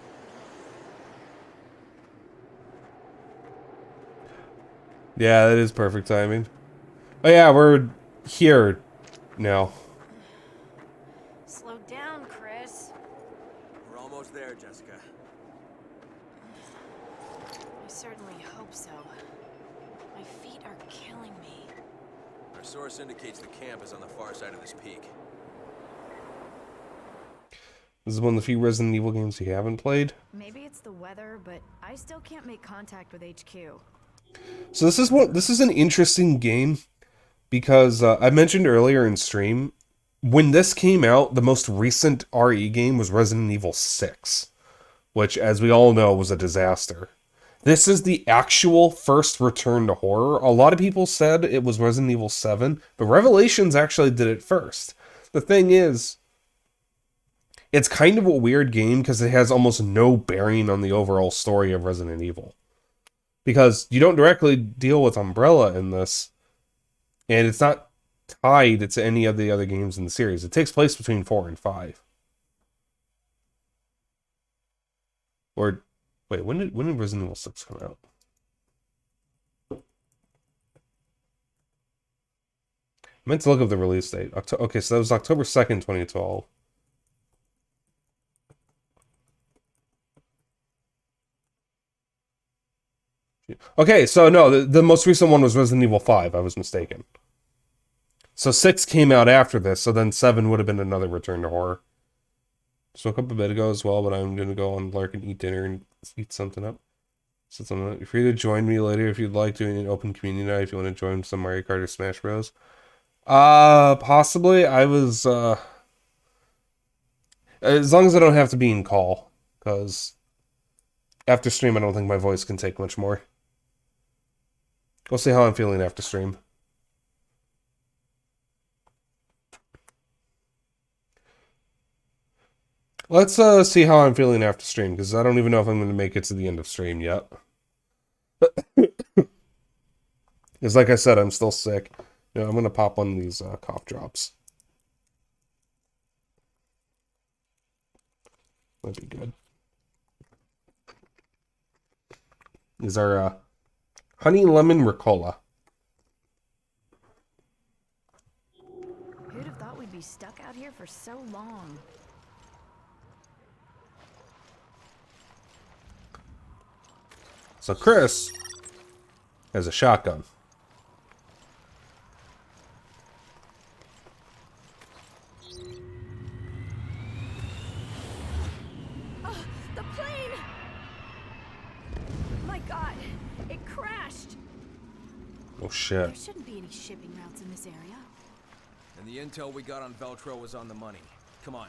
Yeah, that is perfect timing. Oh yeah, we're here now. Slow down, Chris. We're almost there, Jessica. I certainly hope so. My feet are killing me. Our source indicates the camp is on the far side of this peak. This is one of the few Resident Evil games you haven't played. Maybe it's the weather, but I still can't make contact with HQ. So this is an interesting game because I mentioned earlier in stream, when this came out, the most recent RE game was Resident Evil 6, which, as we all know, was a disaster. This is the actual first return to horror. A lot of people said it was Resident Evil 7, but Revelations actually did it first. The thing is, it's kind of a weird game because it has almost no bearing on the overall story of Resident Evil. Because you don't directly deal with Umbrella in this, and it's not tied to any of the other games in the series. It takes place between 4 and 5. Or, wait, when did Resident Evil 6 come out? I meant to look up the release date. Okay, so that was October 2nd, 2012. Okay, so no, the most recent one was Resident Evil 5. I was mistaken. So 6 came out after this, so then 7 would have been another return to horror. Just woke up a bit ago as well, but I'm going to go on Lark and eat dinner and eat something up. You're free to join me later if you'd like, doing an open community night if you want to join some Mario Kart or Smash Bros. Possibly. I was, as long as I don't have to be in call, because after stream I don't think my voice can take much more. We'll see how I'm feeling after stream. Let's see how I'm feeling after stream, because I don't even know if I'm going to make it to the end of stream yet. Because like I said, I'm still sick. You know, I'm going to pop one of these cough drops. That'd be good. These are honey lemon ricola. Who'd have thought we'd be stuck out here for so long? So Chris has a shotgun. The plane! My God, it crashed! Oh shit. There shouldn't be any shipping routes in this area. And the intel we got on Veltro was on the money. Come on.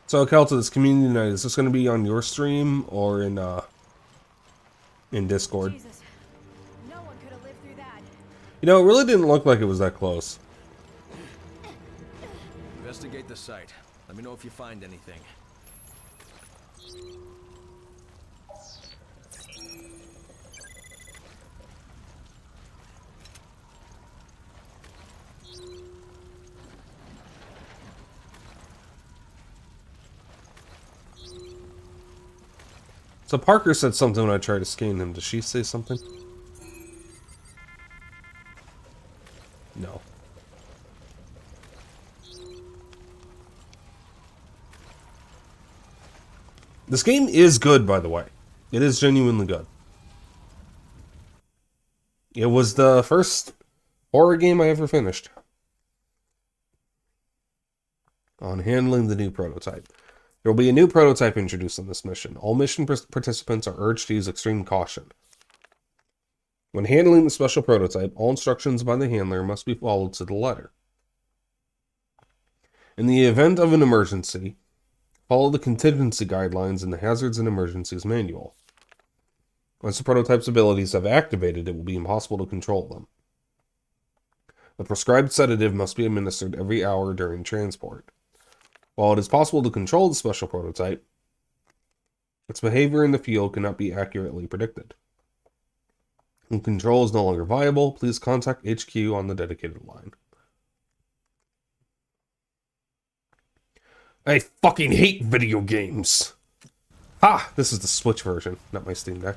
So Kelta, this community night, is this going to be on your stream or in Discord? Jesus. No one could have lived through that. You know, it really didn't look like it was that close. Investigate the site. Let me know if you find anything. So Parker said something when I tried to scan him. Does she say something? No. This game is good, by the way. It is genuinely good. It was the first horror game I ever finished. On handling the new prototype. There will be a new prototype introduced on this mission. All mission participants are urged to use extreme caution. When handling the special prototype, all instructions by the handler must be followed to the letter. In the event of an emergency, follow the contingency guidelines in the Hazards and Emergencies Manual. Once the prototype's abilities have activated, it will be impossible to control them. The prescribed sedative must be administered every hour during transport. While it is possible to control the special prototype, its behavior in the field cannot be accurately predicted. When control is no longer viable, please contact HQ on the dedicated line. I fucking hate video games! Ah! This is the Switch version, not my Steam Deck.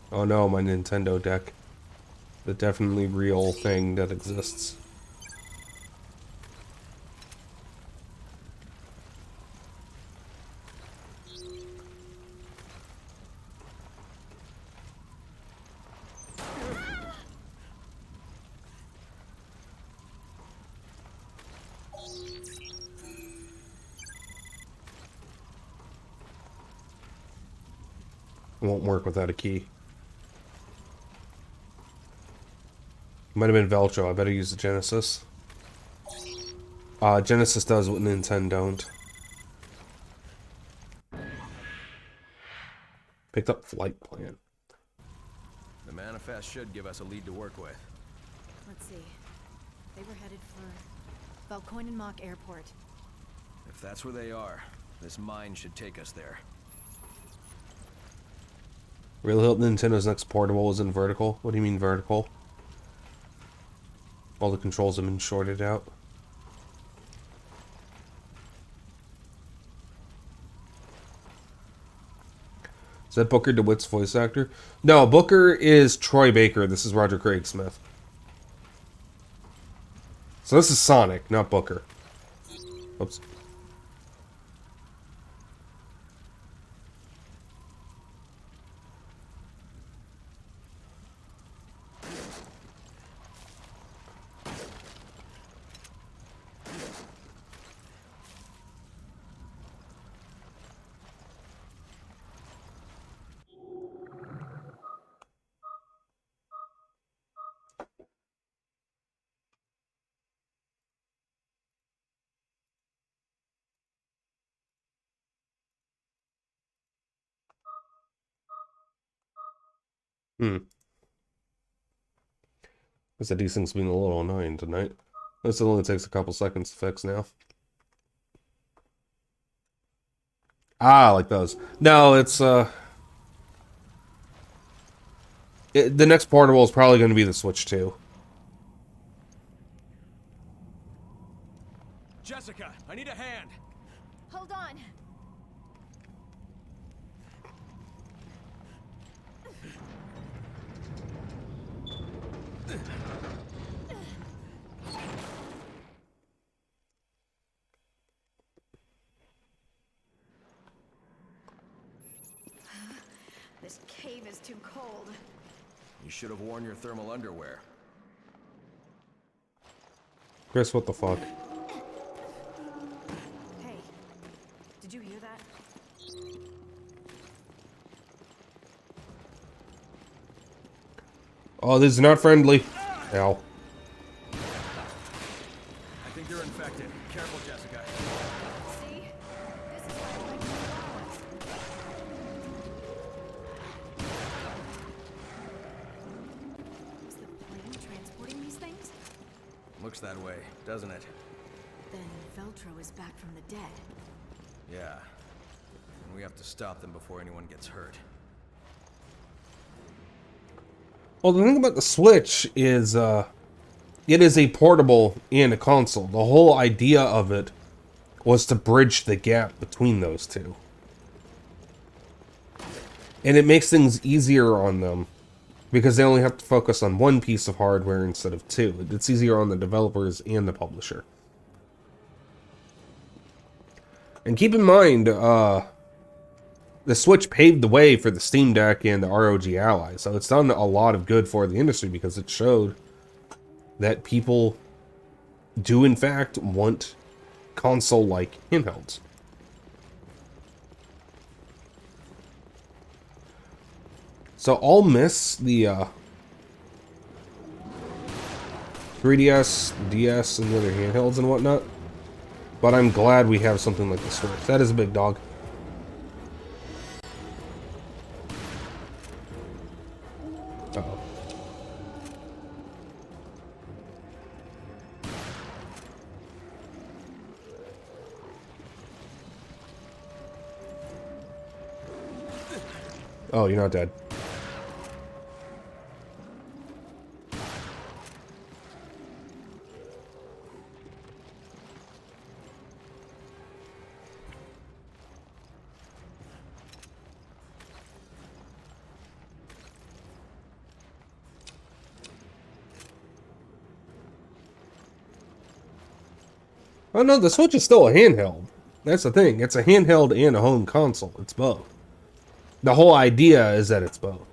Oh no, my Nintendo deck. The definitely real thing that exists. It won't work without a key. Might have been Veltro. I better use the Genesis. Genesis does what Nintendo don't. Picked up flight plan. The manifest should give us a lead to work with. Let's see. They were headed for Valkoinen Airport. If that's where they are, this mine should take us there. Really hope Nintendo's next portable isn't vertical. What do you mean vertical? All the controls have been shorted out. Is that Booker DeWitt's voice actor? No, Booker is Troy Baker. This is Roger Craig Smith. So this is Sonic, not Booker. Oops. Guess that these things being a little annoying tonight. This only takes a couple seconds to fix now. Ah, like those. No, it's the next portable is probably going to be the Switch 2. Jessica, I need a hand. Hold on. This cave is too cold. You should have worn your thermal underwear. Chris, what the fuck? Hey, did you hear that? Oh, this is not friendly. Ow. I think you're infected. Careful, Jessica. See? This is why I like Is the plane transporting these things? Looks that way, doesn't it? Then Veltro is back from the dead. Yeah. And we have to stop them before anyone gets hurt. Well, the thing about the Switch is, it is a portable and a console. The whole idea of it was to bridge the gap between those two. And it makes things easier on them, because they only have to focus on one piece of hardware instead of two. It's easier on the developers and the publisher. And keep in mind, the Switch paved the way for the Steam Deck and the ROG Ally, so it's done a lot of good for the industry because it showed that people do in fact want console-like handhelds. So I'll miss the 3DS, DS, and the other handhelds and whatnot, But I'm glad we have something like the switch. That is a big dog. Uh-oh. Oh, you're not dead. Oh no, the Switch is still a handheld. That's the thing. It's a handheld and a home console. It's both. The whole idea is that it's both.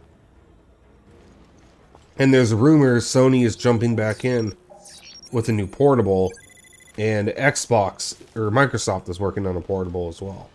And there's rumors Sony is jumping back in with a new portable, and Xbox or Microsoft is working on a portable as well.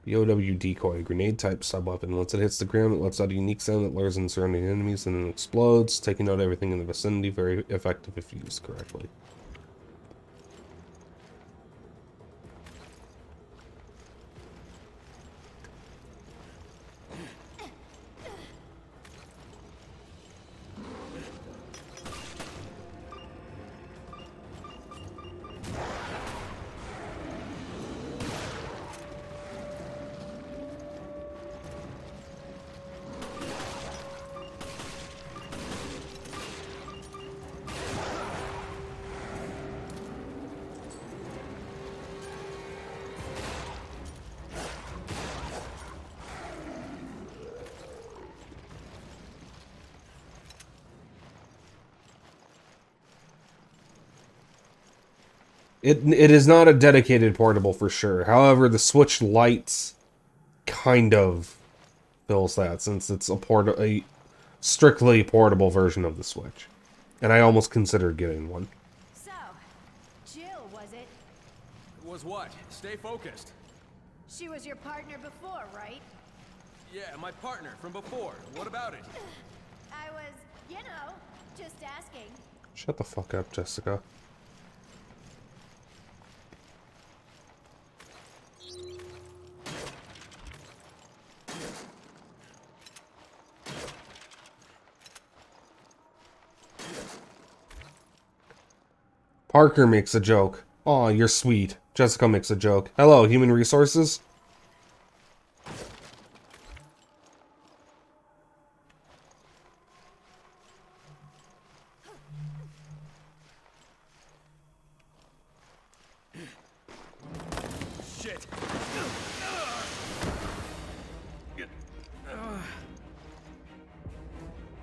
BOW decoy, grenade type sub-weapon. Once it hits the ground, it lets out a unique sound that lures in surrounding enemies and then explodes, taking out everything in the vicinity. Very effective if used correctly. It is not a dedicated portable for sure. However, the Switch Lite's kind of fills that, since it's a strictly portable version of the Switch. And I almost considered getting one. So, Jill, was it? Was what? Stay focused. She was your partner before, right? Yeah, my partner from before. What about it? I was, you know, just asking. Shut the fuck up, Jessica. Parker makes a joke. Aw, you're sweet. Jessica makes a joke. Hello, human resources? Shit.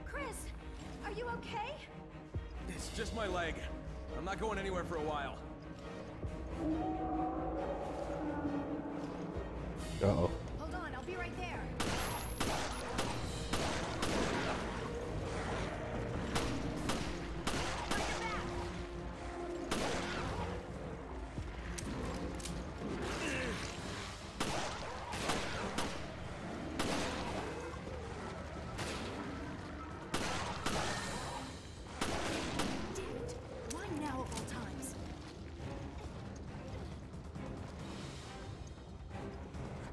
Chris, are you okay? It's just my leg. I'm not going anywhere for a while. Uh-oh. Hold on, I'll be right there.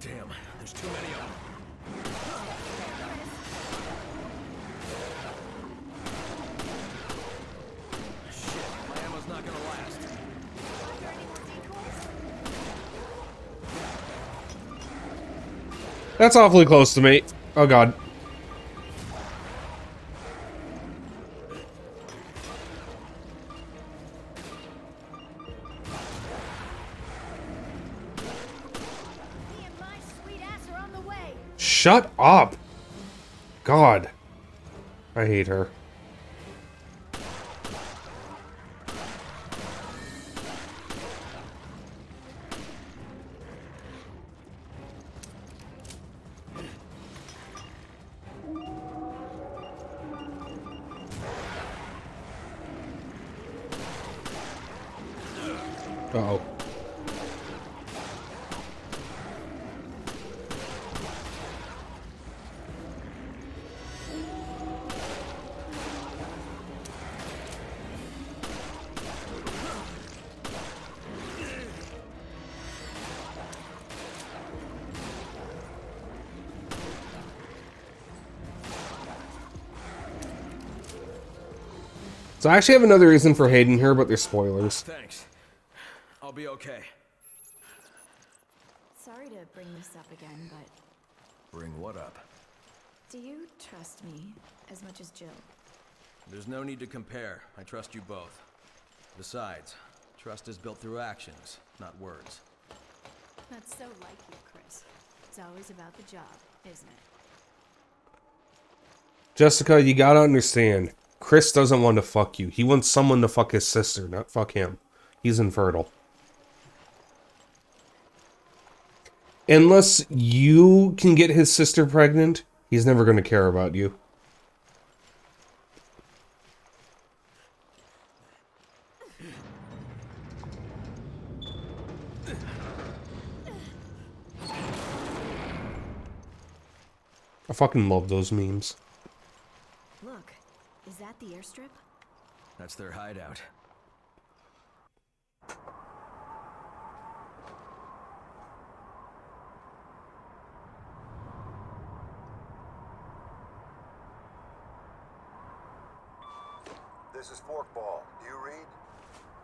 Damn, there's too many of them. Shit, my ammo's not gonna last. That's awfully close to me. Oh god. Shut up! God. I hate her. Uh-oh. So I actually have another reason for hating her, but they're spoilers. Thanks. I'll be okay. Sorry to bring this up again, but Bring what up? do you trust me as much as Jill? There's no need to compare. I trust you both. Besides, trust is built through actions, not words. That's so like you, Chris. It's always about the job, isn't it? Jessica, you gotta understand. Chris doesn't want to fuck you. He wants someone to fuck his sister, not fuck him. He's infertile. Unless you can get his sister pregnant, he's never going to care about you. I fucking love those memes. Look, is that the airstrip? That's their hideout. This is Forkball. Do you read?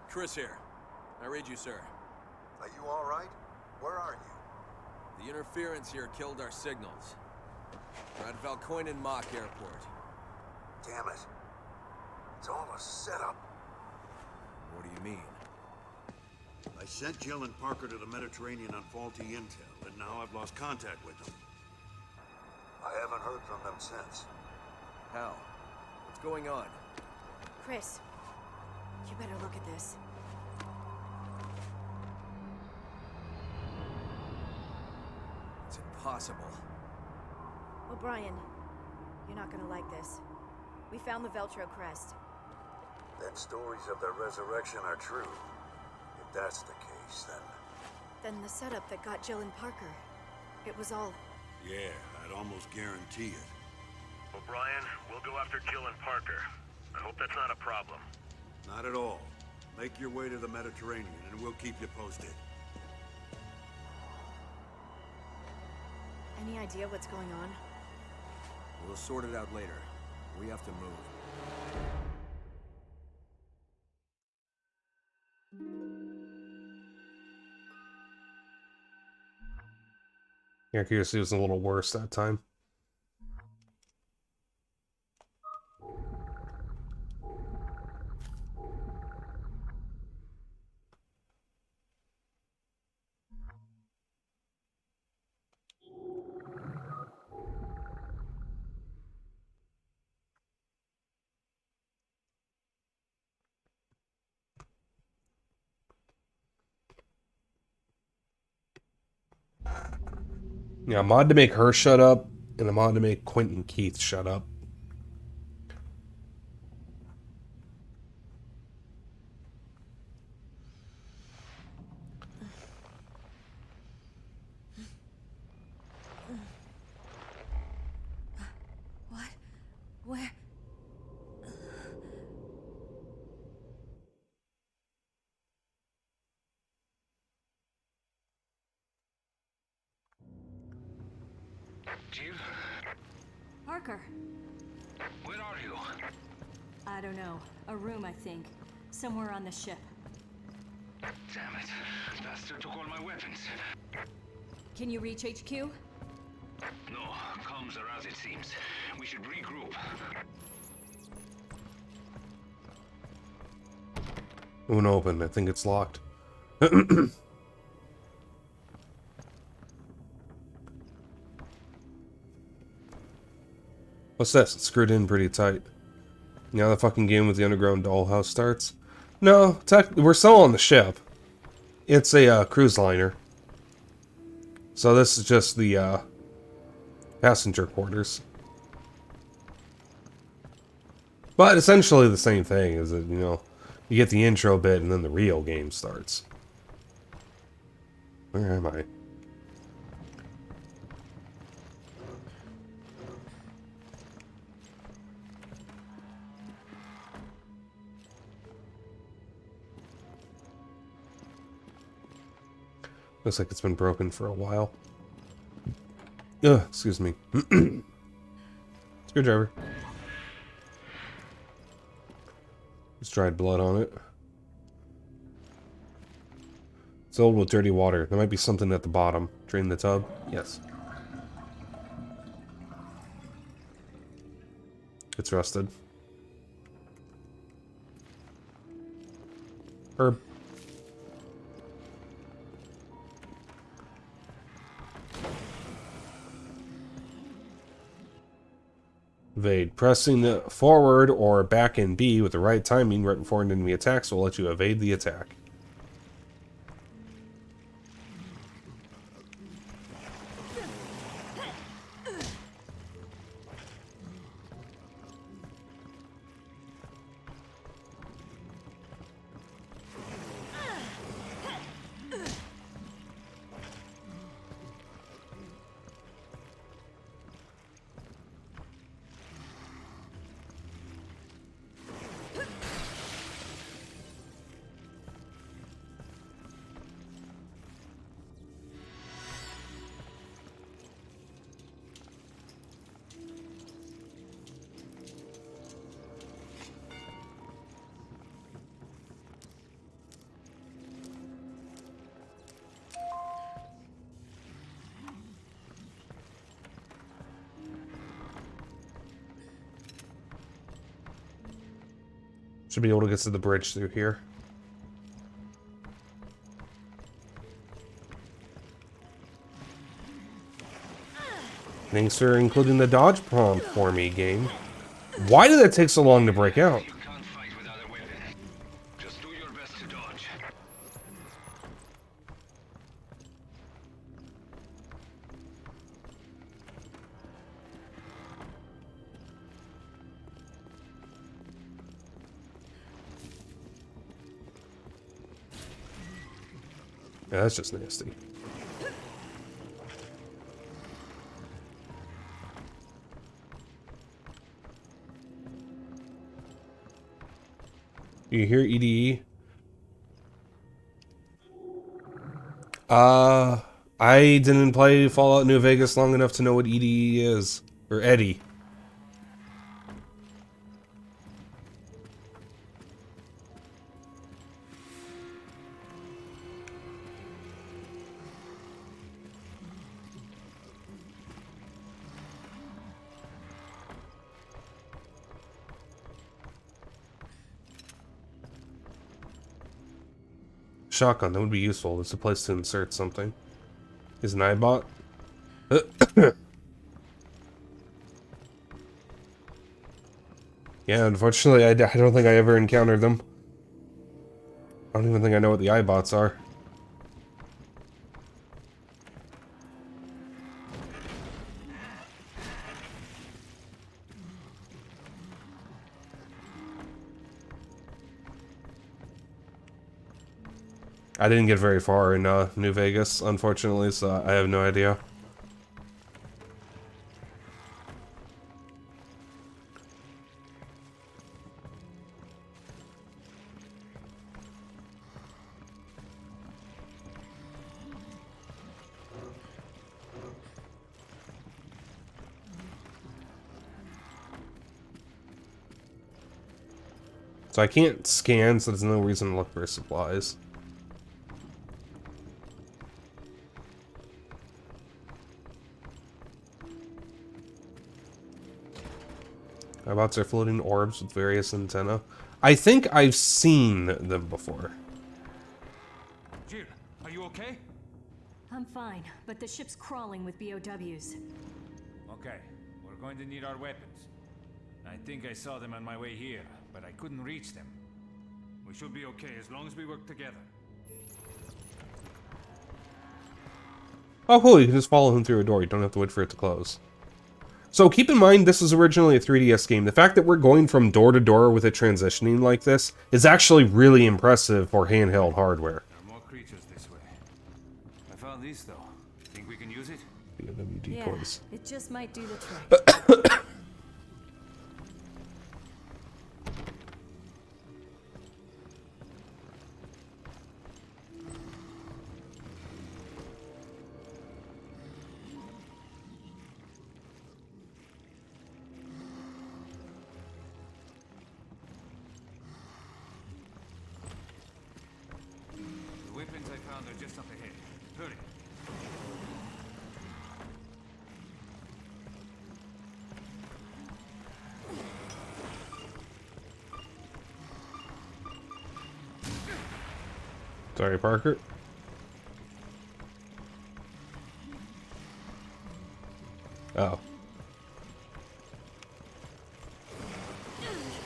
Chris here. I read you, sir. Are you all right? Where are you? The interference here killed our signals. We're at Valcoinen Mock Airport. Damn it. It's all a setup. What do you mean? I sent Jill and Parker to the Mediterranean on faulty intel, and now I've lost contact with them. I haven't heard from them since. How? What's going on? Chris, you better look at this. It's impossible. O'Brien, you're not gonna like this. We found the Veltro crest. Then stories of their resurrection are true. If that's the case, then Then the setup that got Jill and Parker. It was all... yeah, I'd almost guarantee it. O'Brien, we'll go after Jill and Parker. I hope that's not a problem. Not at all. Make your way to the Mediterranean, and we'll keep you posted. Any idea what's going on? We'll sort it out later. We have to move. The accuracy was a little worse that time. Yeah, a mod to make her shut up, and a mod to make Quentin Keith shut up. What? Where? Jill? Parker. Where are you? I don't know. A room, I think. Somewhere on the ship. Damn it. Bastard took all my weapons. Can you reach HQ? No, comms are out, it seems. We should regroup. Won't open. I think it's locked. What's this? It's screwed in pretty tight. Now the fucking game with the underground dollhouse starts. No, we're still on the ship. It's a cruise liner. So this is just the passenger quarters. But essentially the same thing, is that, you know, you get the intro bit and then the real game starts. Where am I? Looks like it's been broken for a while. Ugh, excuse me. Screwdriver. There's dried blood on it. It's filled with dirty water. There might be something at the bottom. Drain the tub? Yes. It's rusted. Herb. Evade. Pressing the forward or back in B with the right timing right before an enemy attacks will let you evade the attack. Should be able to get to the bridge through here. Thanks for including the dodge prompt for me, game. Why did that take so long to break out? You can't fight without a weapon. Just do your best to dodge. Yeah, that's just nasty. You hear EDE? I didn't play Fallout New Vegas long enough to know what EDE is. Or Eddie. Shotgun, that would be useful. It's a place to insert something. Is an iBot? Yeah, unfortunately, I don't think I ever encountered them. I don't even think I know what the iBots are. I didn't get very far in New Vegas, unfortunately, so I have no idea. So I can't scan, so there's no reason to look for supplies. iBots are floating orbs with various antennae. I think I've seen them before. Jill, are you okay? I'm fine, but the ship's crawling with BOWs. Okay, we're going to need our weapons. I think I saw them on my way here, but I couldn't reach them. We should be okay as long as we work together. Oh cool, you can just follow him through a door. You don't have to wait for it to close. So keep in mind, this was originally a 3DS game. The fact that we're going from door to door with it transitioning like this is actually really impressive for handheld hardware. There are more creatures this way. I about this, though? Think we can use it? BOW Yeah, decoys. it just might do the trick. The weapons I found are just up ahead. Hurry. Sorry, Parker. Oh.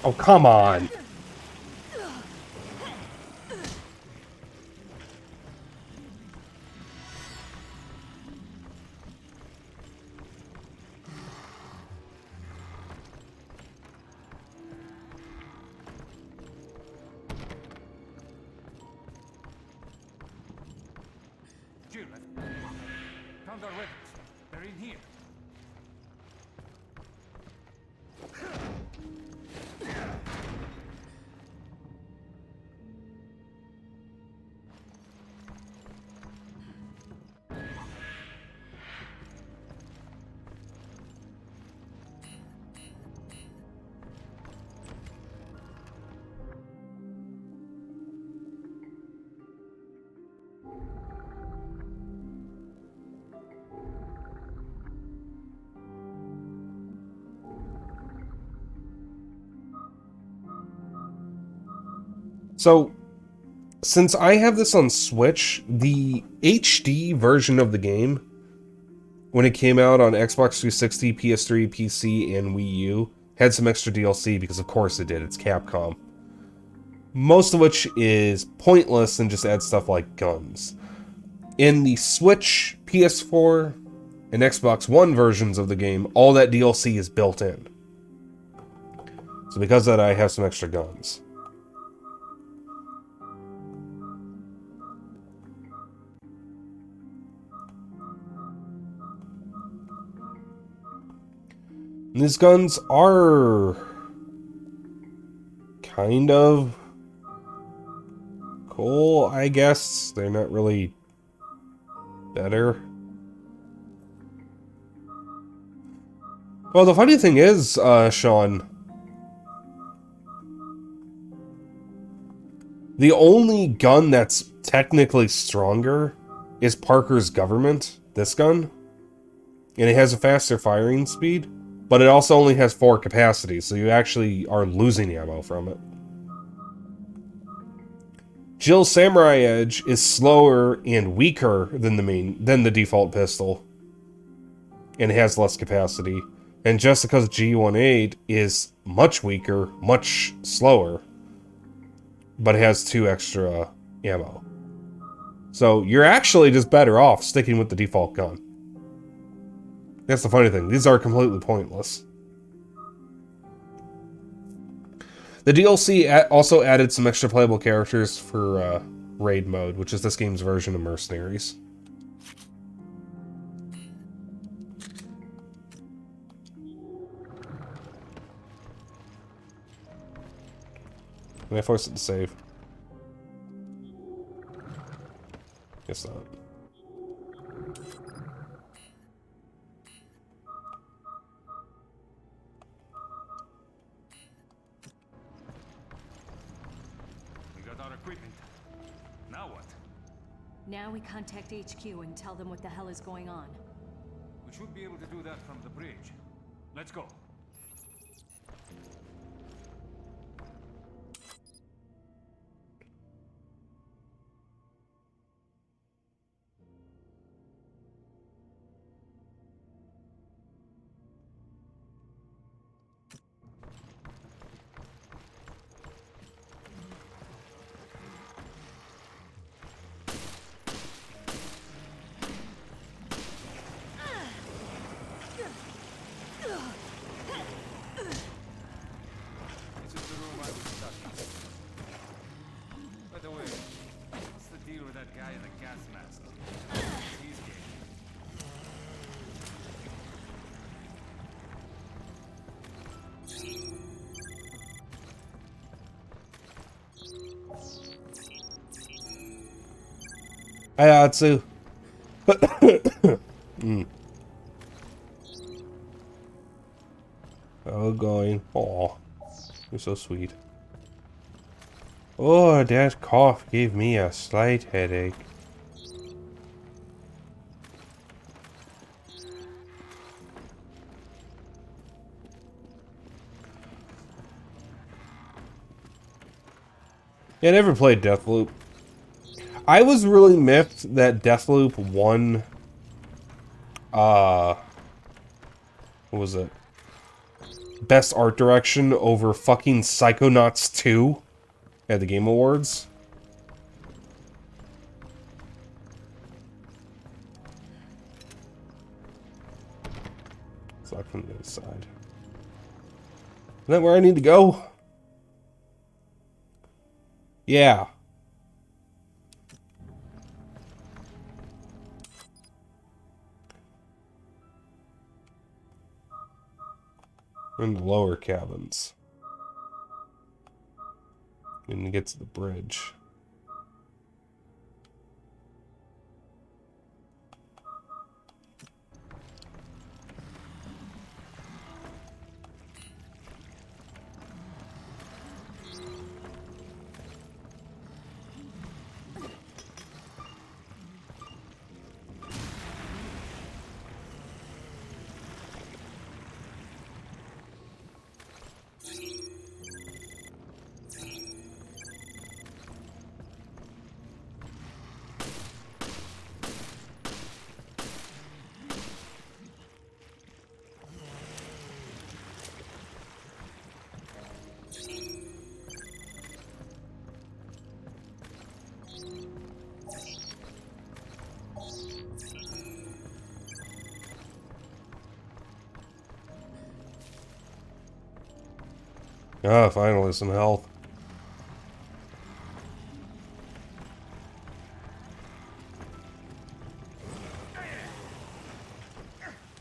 Oh, come on. Jill, I found our weapons. They're in here. So, since I have this on Switch, the HD version of the game, when it came out on Xbox 360, PS3, PC, and Wii U, had some extra DLC because of course it did, it's Capcom. Most of which is pointless and just adds stuff like guns. In the Switch, PS4, and Xbox One versions of the game, all that DLC is built in. So because of that, I have some extra guns. And these guns are kind of cool, I guess. They're not really better. Well, the funny thing is, Sean, the only gun that's technically stronger is Parker's Government, this gun. And it has a faster firing speed, but it also only has 4 capacities, so you actually are losing ammo from it. Jill's Samurai Edge is slower and weaker than the default pistol, and it has less capacity. And Jessica's G18 is much weaker, much slower, but it has 2 extra ammo. So you're actually just better off sticking with the default gun. That's the funny thing. These are completely pointless. The DLC also added some extra playable characters for Raid mode, which is this game's version of Mercenaries. Can I force it to save? Guess not. We got our equipment. Now what? Now we contact HQ and tell them what the hell is going on. We should be able to do that from the bridge. Let's go. that guy in the gas mask. He's game. Hi, Atsu. Oh, going. Oh, you're so sweet. Oh, that cough gave me a slight headache. Yeah, I never played Deathloop. I was really miffed that Deathloop won. What was it? Best Art Direction over fucking Psychonauts 2 at the Game Awards. So I from the other side. Is that where I need to go? Yeah. We're in the lower cabins. And to get to the bridge. Ah, finally some health.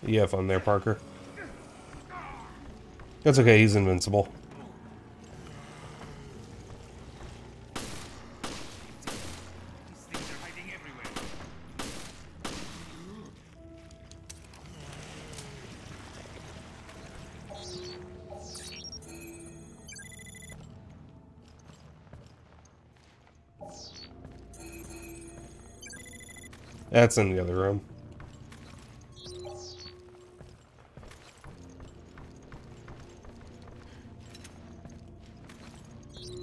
You have fun there, Parker. That's okay, he's invincible. That's in the other room.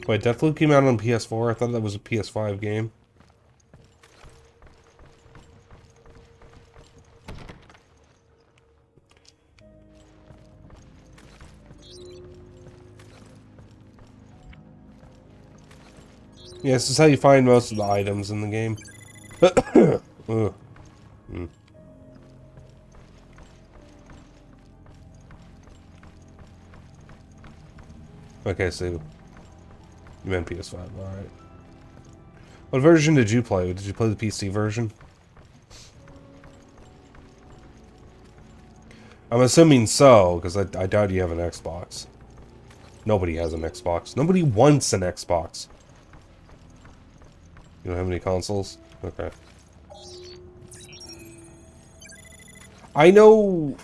Wait, Deathloop came out on PS4? I thought that was a PS5 game. Yeah, this is how you find most of the items in the game. Ugh. Mm. Okay, so you meant PS5, alright. What version did you play? Did you play the PC version? I'm assuming so, because I doubt you have an Xbox. Nobody has an Xbox. Nobody wants an Xbox. You don't have any consoles? Okay. I know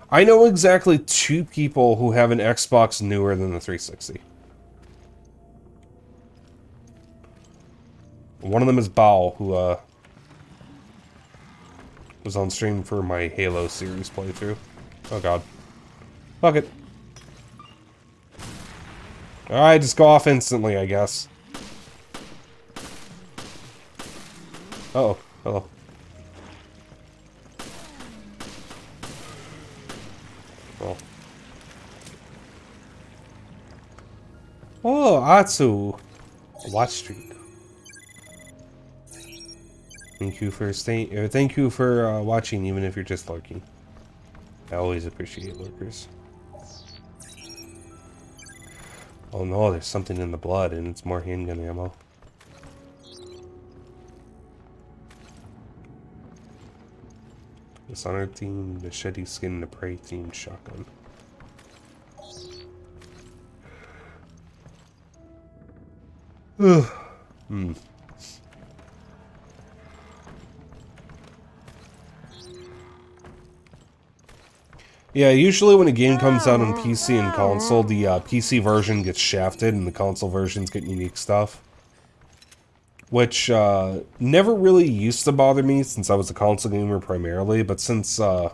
exactly 2 people who have an Xbox newer than the 360. One of them is Bao, who was on stream for my Halo series playthrough. Oh god. Fuck it. Alright, just go off instantly, I guess. Uh-oh. Hello. Oh. Oh, Atsu. Watch streak. Thank you for thank you for watching, even if you're just lurking. I always appreciate lurkers. Oh no, there's something in the blood, and it's more handgun ammo. Dishonored themed, machete skin, the prey themed shotgun. Ugh. Hmm. Yeah, usually when a game comes out on PC and console, the PC version gets shafted and the console versions get unique stuff. Which never really used to bother me since I was a console gamer primarily, but since my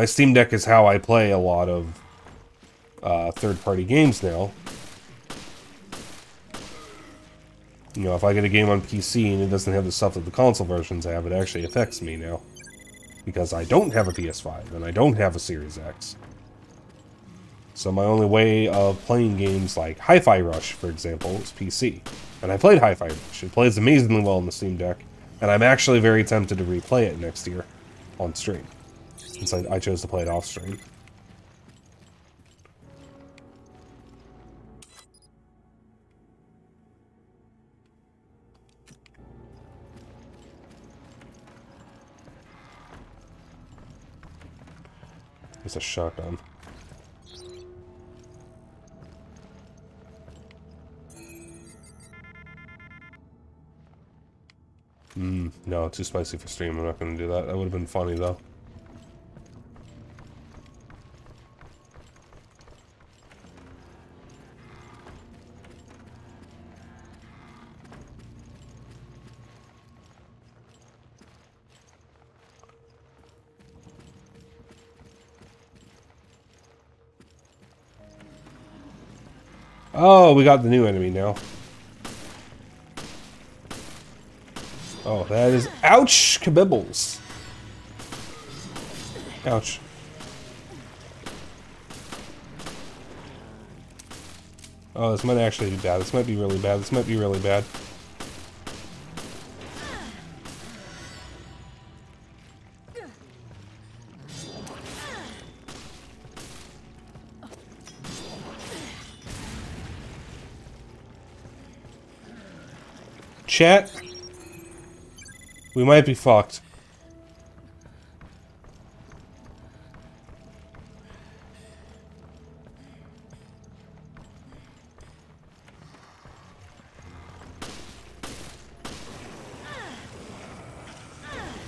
Steam Deck is how I play a lot of third-party games now. You know, if I get a game on PC and it doesn't have the stuff that the console versions have, it actually affects me now. Because I don't have a PS5, and I don't have a Series X. So my only way of playing games like Hi-Fi Rush, for example, is PC. And I played Hi-Fi Rush. It plays amazingly well on the Steam Deck, and I'm actually very tempted to replay it next year on stream, since I chose to play it off stream. It's a shotgun. No, too spicy for stream. I'm not going to do that. That would have been funny, though. Oh, we got the new enemy now. Oh, that is... Ouch! Kabibbles. Ouch. Oh, this might actually be bad. This might be really bad. This might be really bad. Chat, we might be fucked.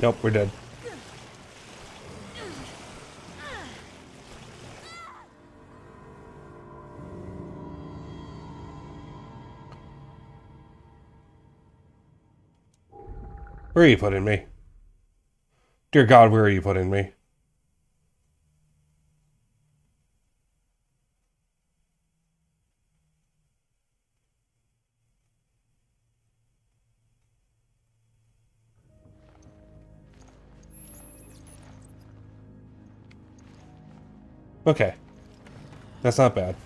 Nope, we're dead. Where are you putting me? Dear God, where are you putting me? Okay. That's not bad.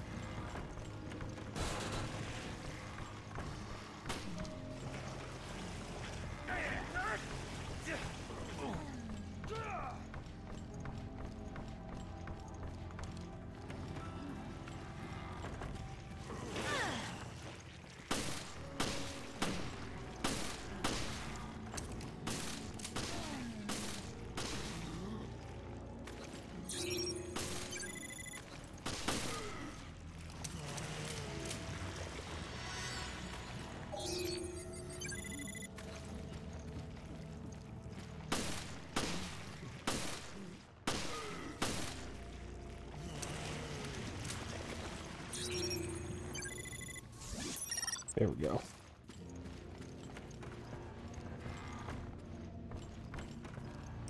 There we go.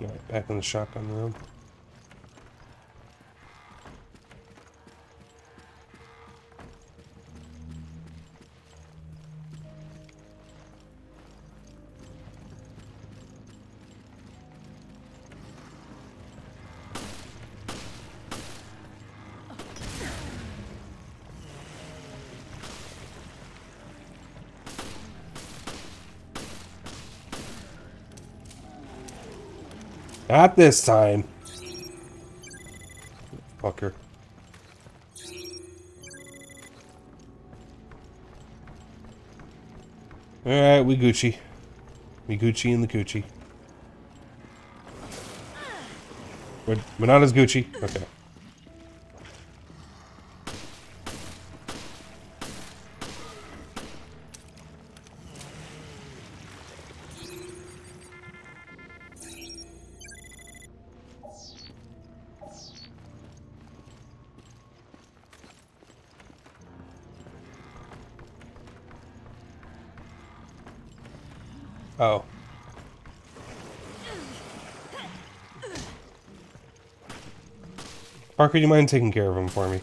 Alright, back in the shotgun room. Not this time. Fucker. Alright, we Gucci. We Gucci in the coochie. We're not as Gucci. Okay. Oh. Parker, do you mind taking care of him for me?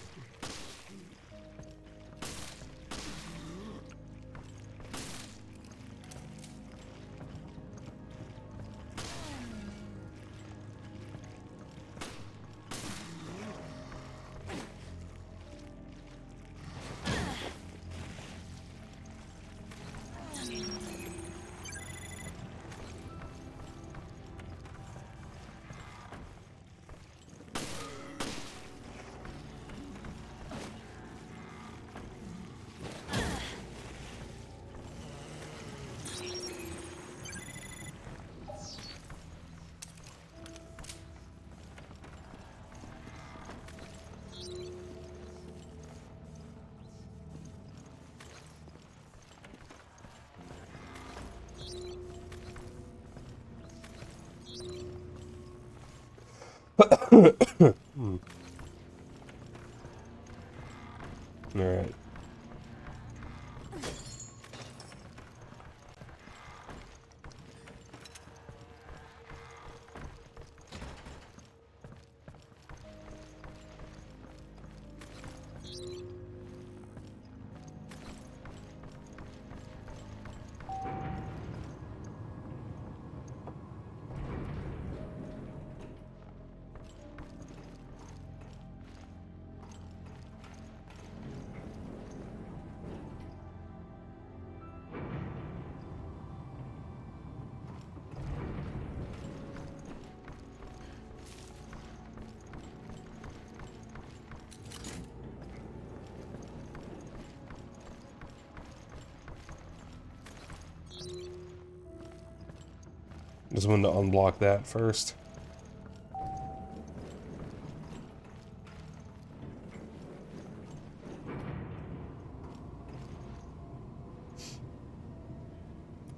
Alright. Just wanted to unblock that first.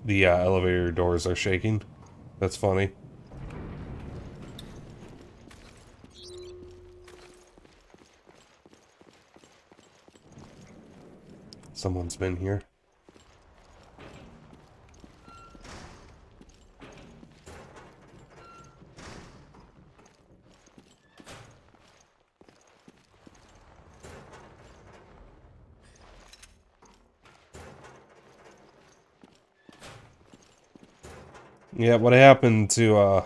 The elevator doors are shaking. That's funny. Someone's been here. Yeah, what happened to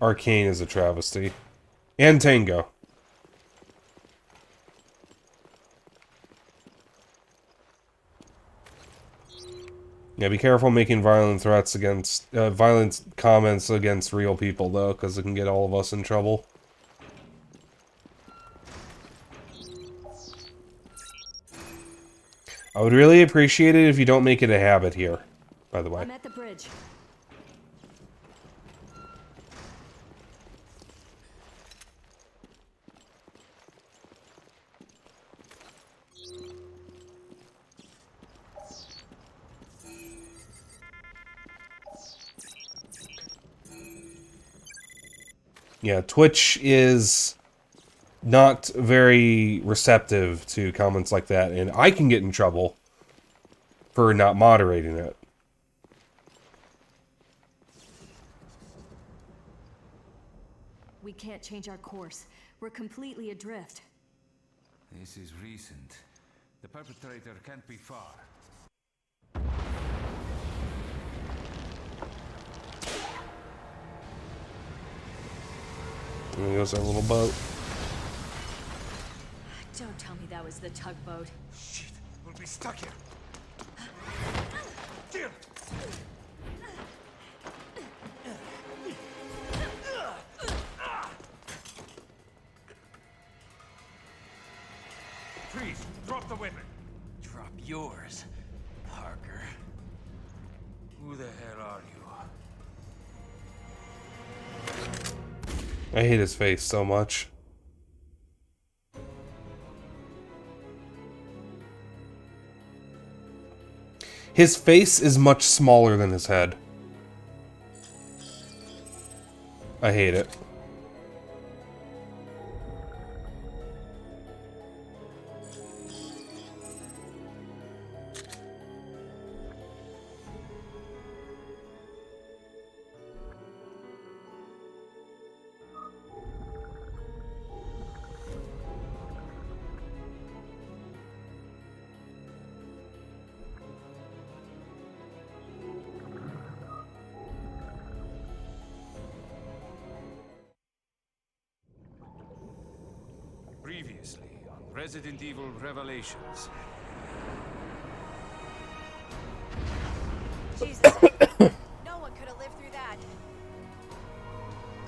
Arcane is a travesty. And Tango. Yeah, be careful making violent threats against, violent comments against real people, though, because it can get all of us in trouble. I would really appreciate it if you don't make it a habit here, by the way. I'm at the bridge. Yeah, Twitch is not very receptive to comments like that, and I can get in trouble for not moderating it. We can't change our course. We're completely adrift. This is recent. The perpetrator can't be far. There goes our little boat. Don't tell me that was the tugboat. Shit, we'll be stuck here. Dear. Freeze! Drop the weapon! Drop yours, Parker. Who the hell are I hate his face so much. His face is much smaller than his head. I hate it. Previously on Resident Evil Revelations. Jesus. No one could have lived through that.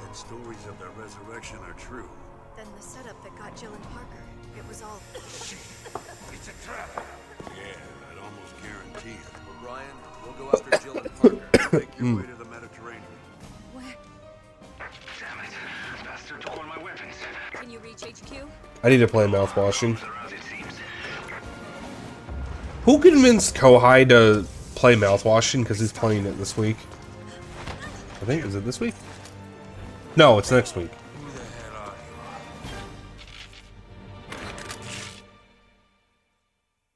And stories of their resurrection are true. Then the setup that got Jill and Parker, it was all... It's a trap. Yeah, I'd almost guarantee it. O'Brien, we'll go after Jill and Parker. Make your way to the Mediterranean. Where? Damn it. Bastard took all my weapons. Can you reach HQ? I need to play mouthwashing. Who convinced Kohai to play mouthwashing? Because he's playing it this week. I think, is it this week? No, it's next week. Who the hell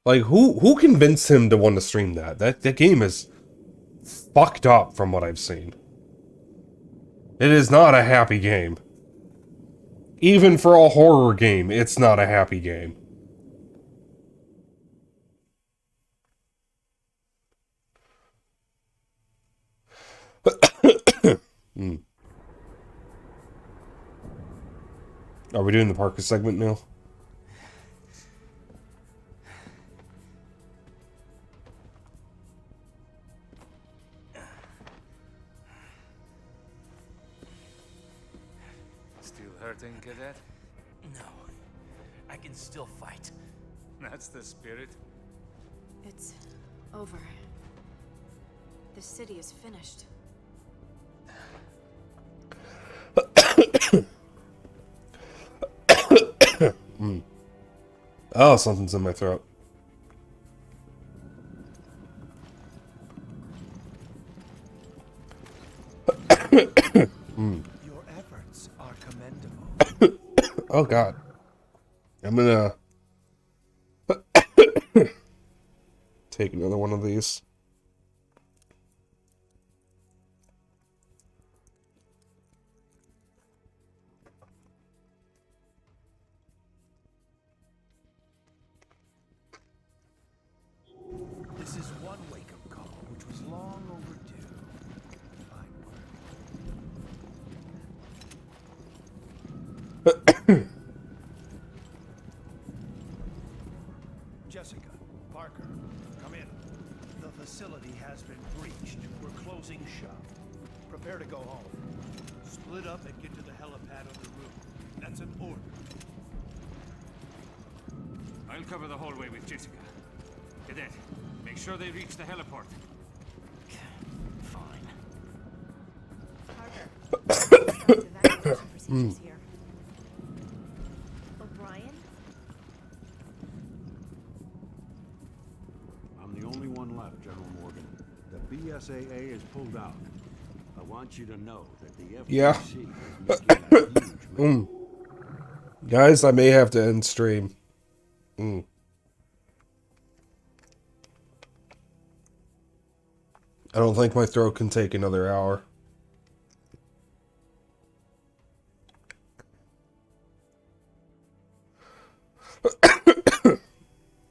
are you? Like, who convinced him to want to stream that? That game is fucked up from what I've seen. It is not a happy game. Even for a horror game, it's not a happy game. Are we doing the Parker segment now? Still hurting, Cadet? No. I can still fight. That's the spirit. It's over. The city is finished. Oh, something's in my throat. Your efforts are commendable. Oh God. I'm gonna take another one of these. This is one wake-up call, which was long overdue. Fine work. Jessica, Parker, come in. The facility has been breached. We're closing shop. Prepare to go home. Split up and get to the helipad on the roof. That's an order. I'll cover the hallway with Jessica. Cadet, make sure they reach the heliport. Fine. Parker. Evacuation procedures here. O'Brien? I'm the only one left, General Morgan. The BSAA is pulled out. I want you to know that the FTC Yeah. is making a huge move. Guys, I may have to end stream. I don't think my throat can take another hour.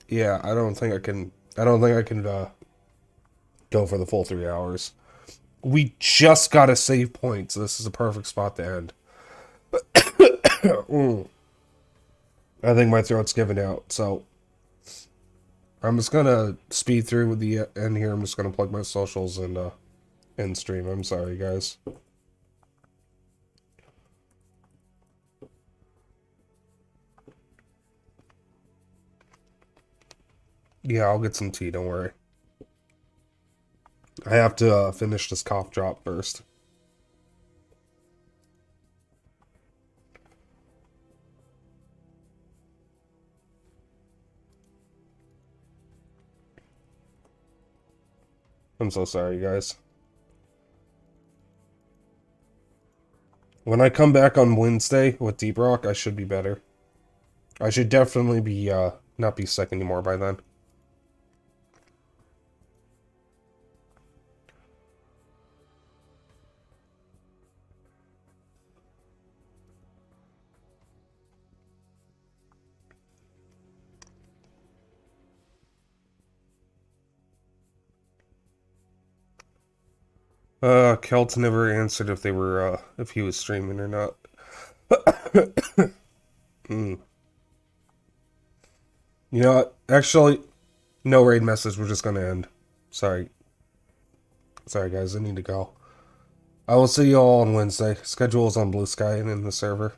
Yeah, I don't think I can go for the full 3 hours. We just gotta save points. This is a perfect spot to end. I think my throat's giving out, so I'm just gonna speed through with the end here. I'm just gonna plug my socials and end stream. I'm sorry, guys. Yeah, I'll get some tea, don't worry. I have to finish this cough drop first. I'm so sorry, guys. When I come back on Wednesday with Deep Rock, I should be better. I should definitely be, not be sick anymore by then. Kelt never answered if they were, if he was streaming or not. You know what? Actually, no raid message. We're just gonna end. Sorry. Sorry, guys. I need to go. I will see you all on Wednesday. Schedule is on Blue Sky and in the server.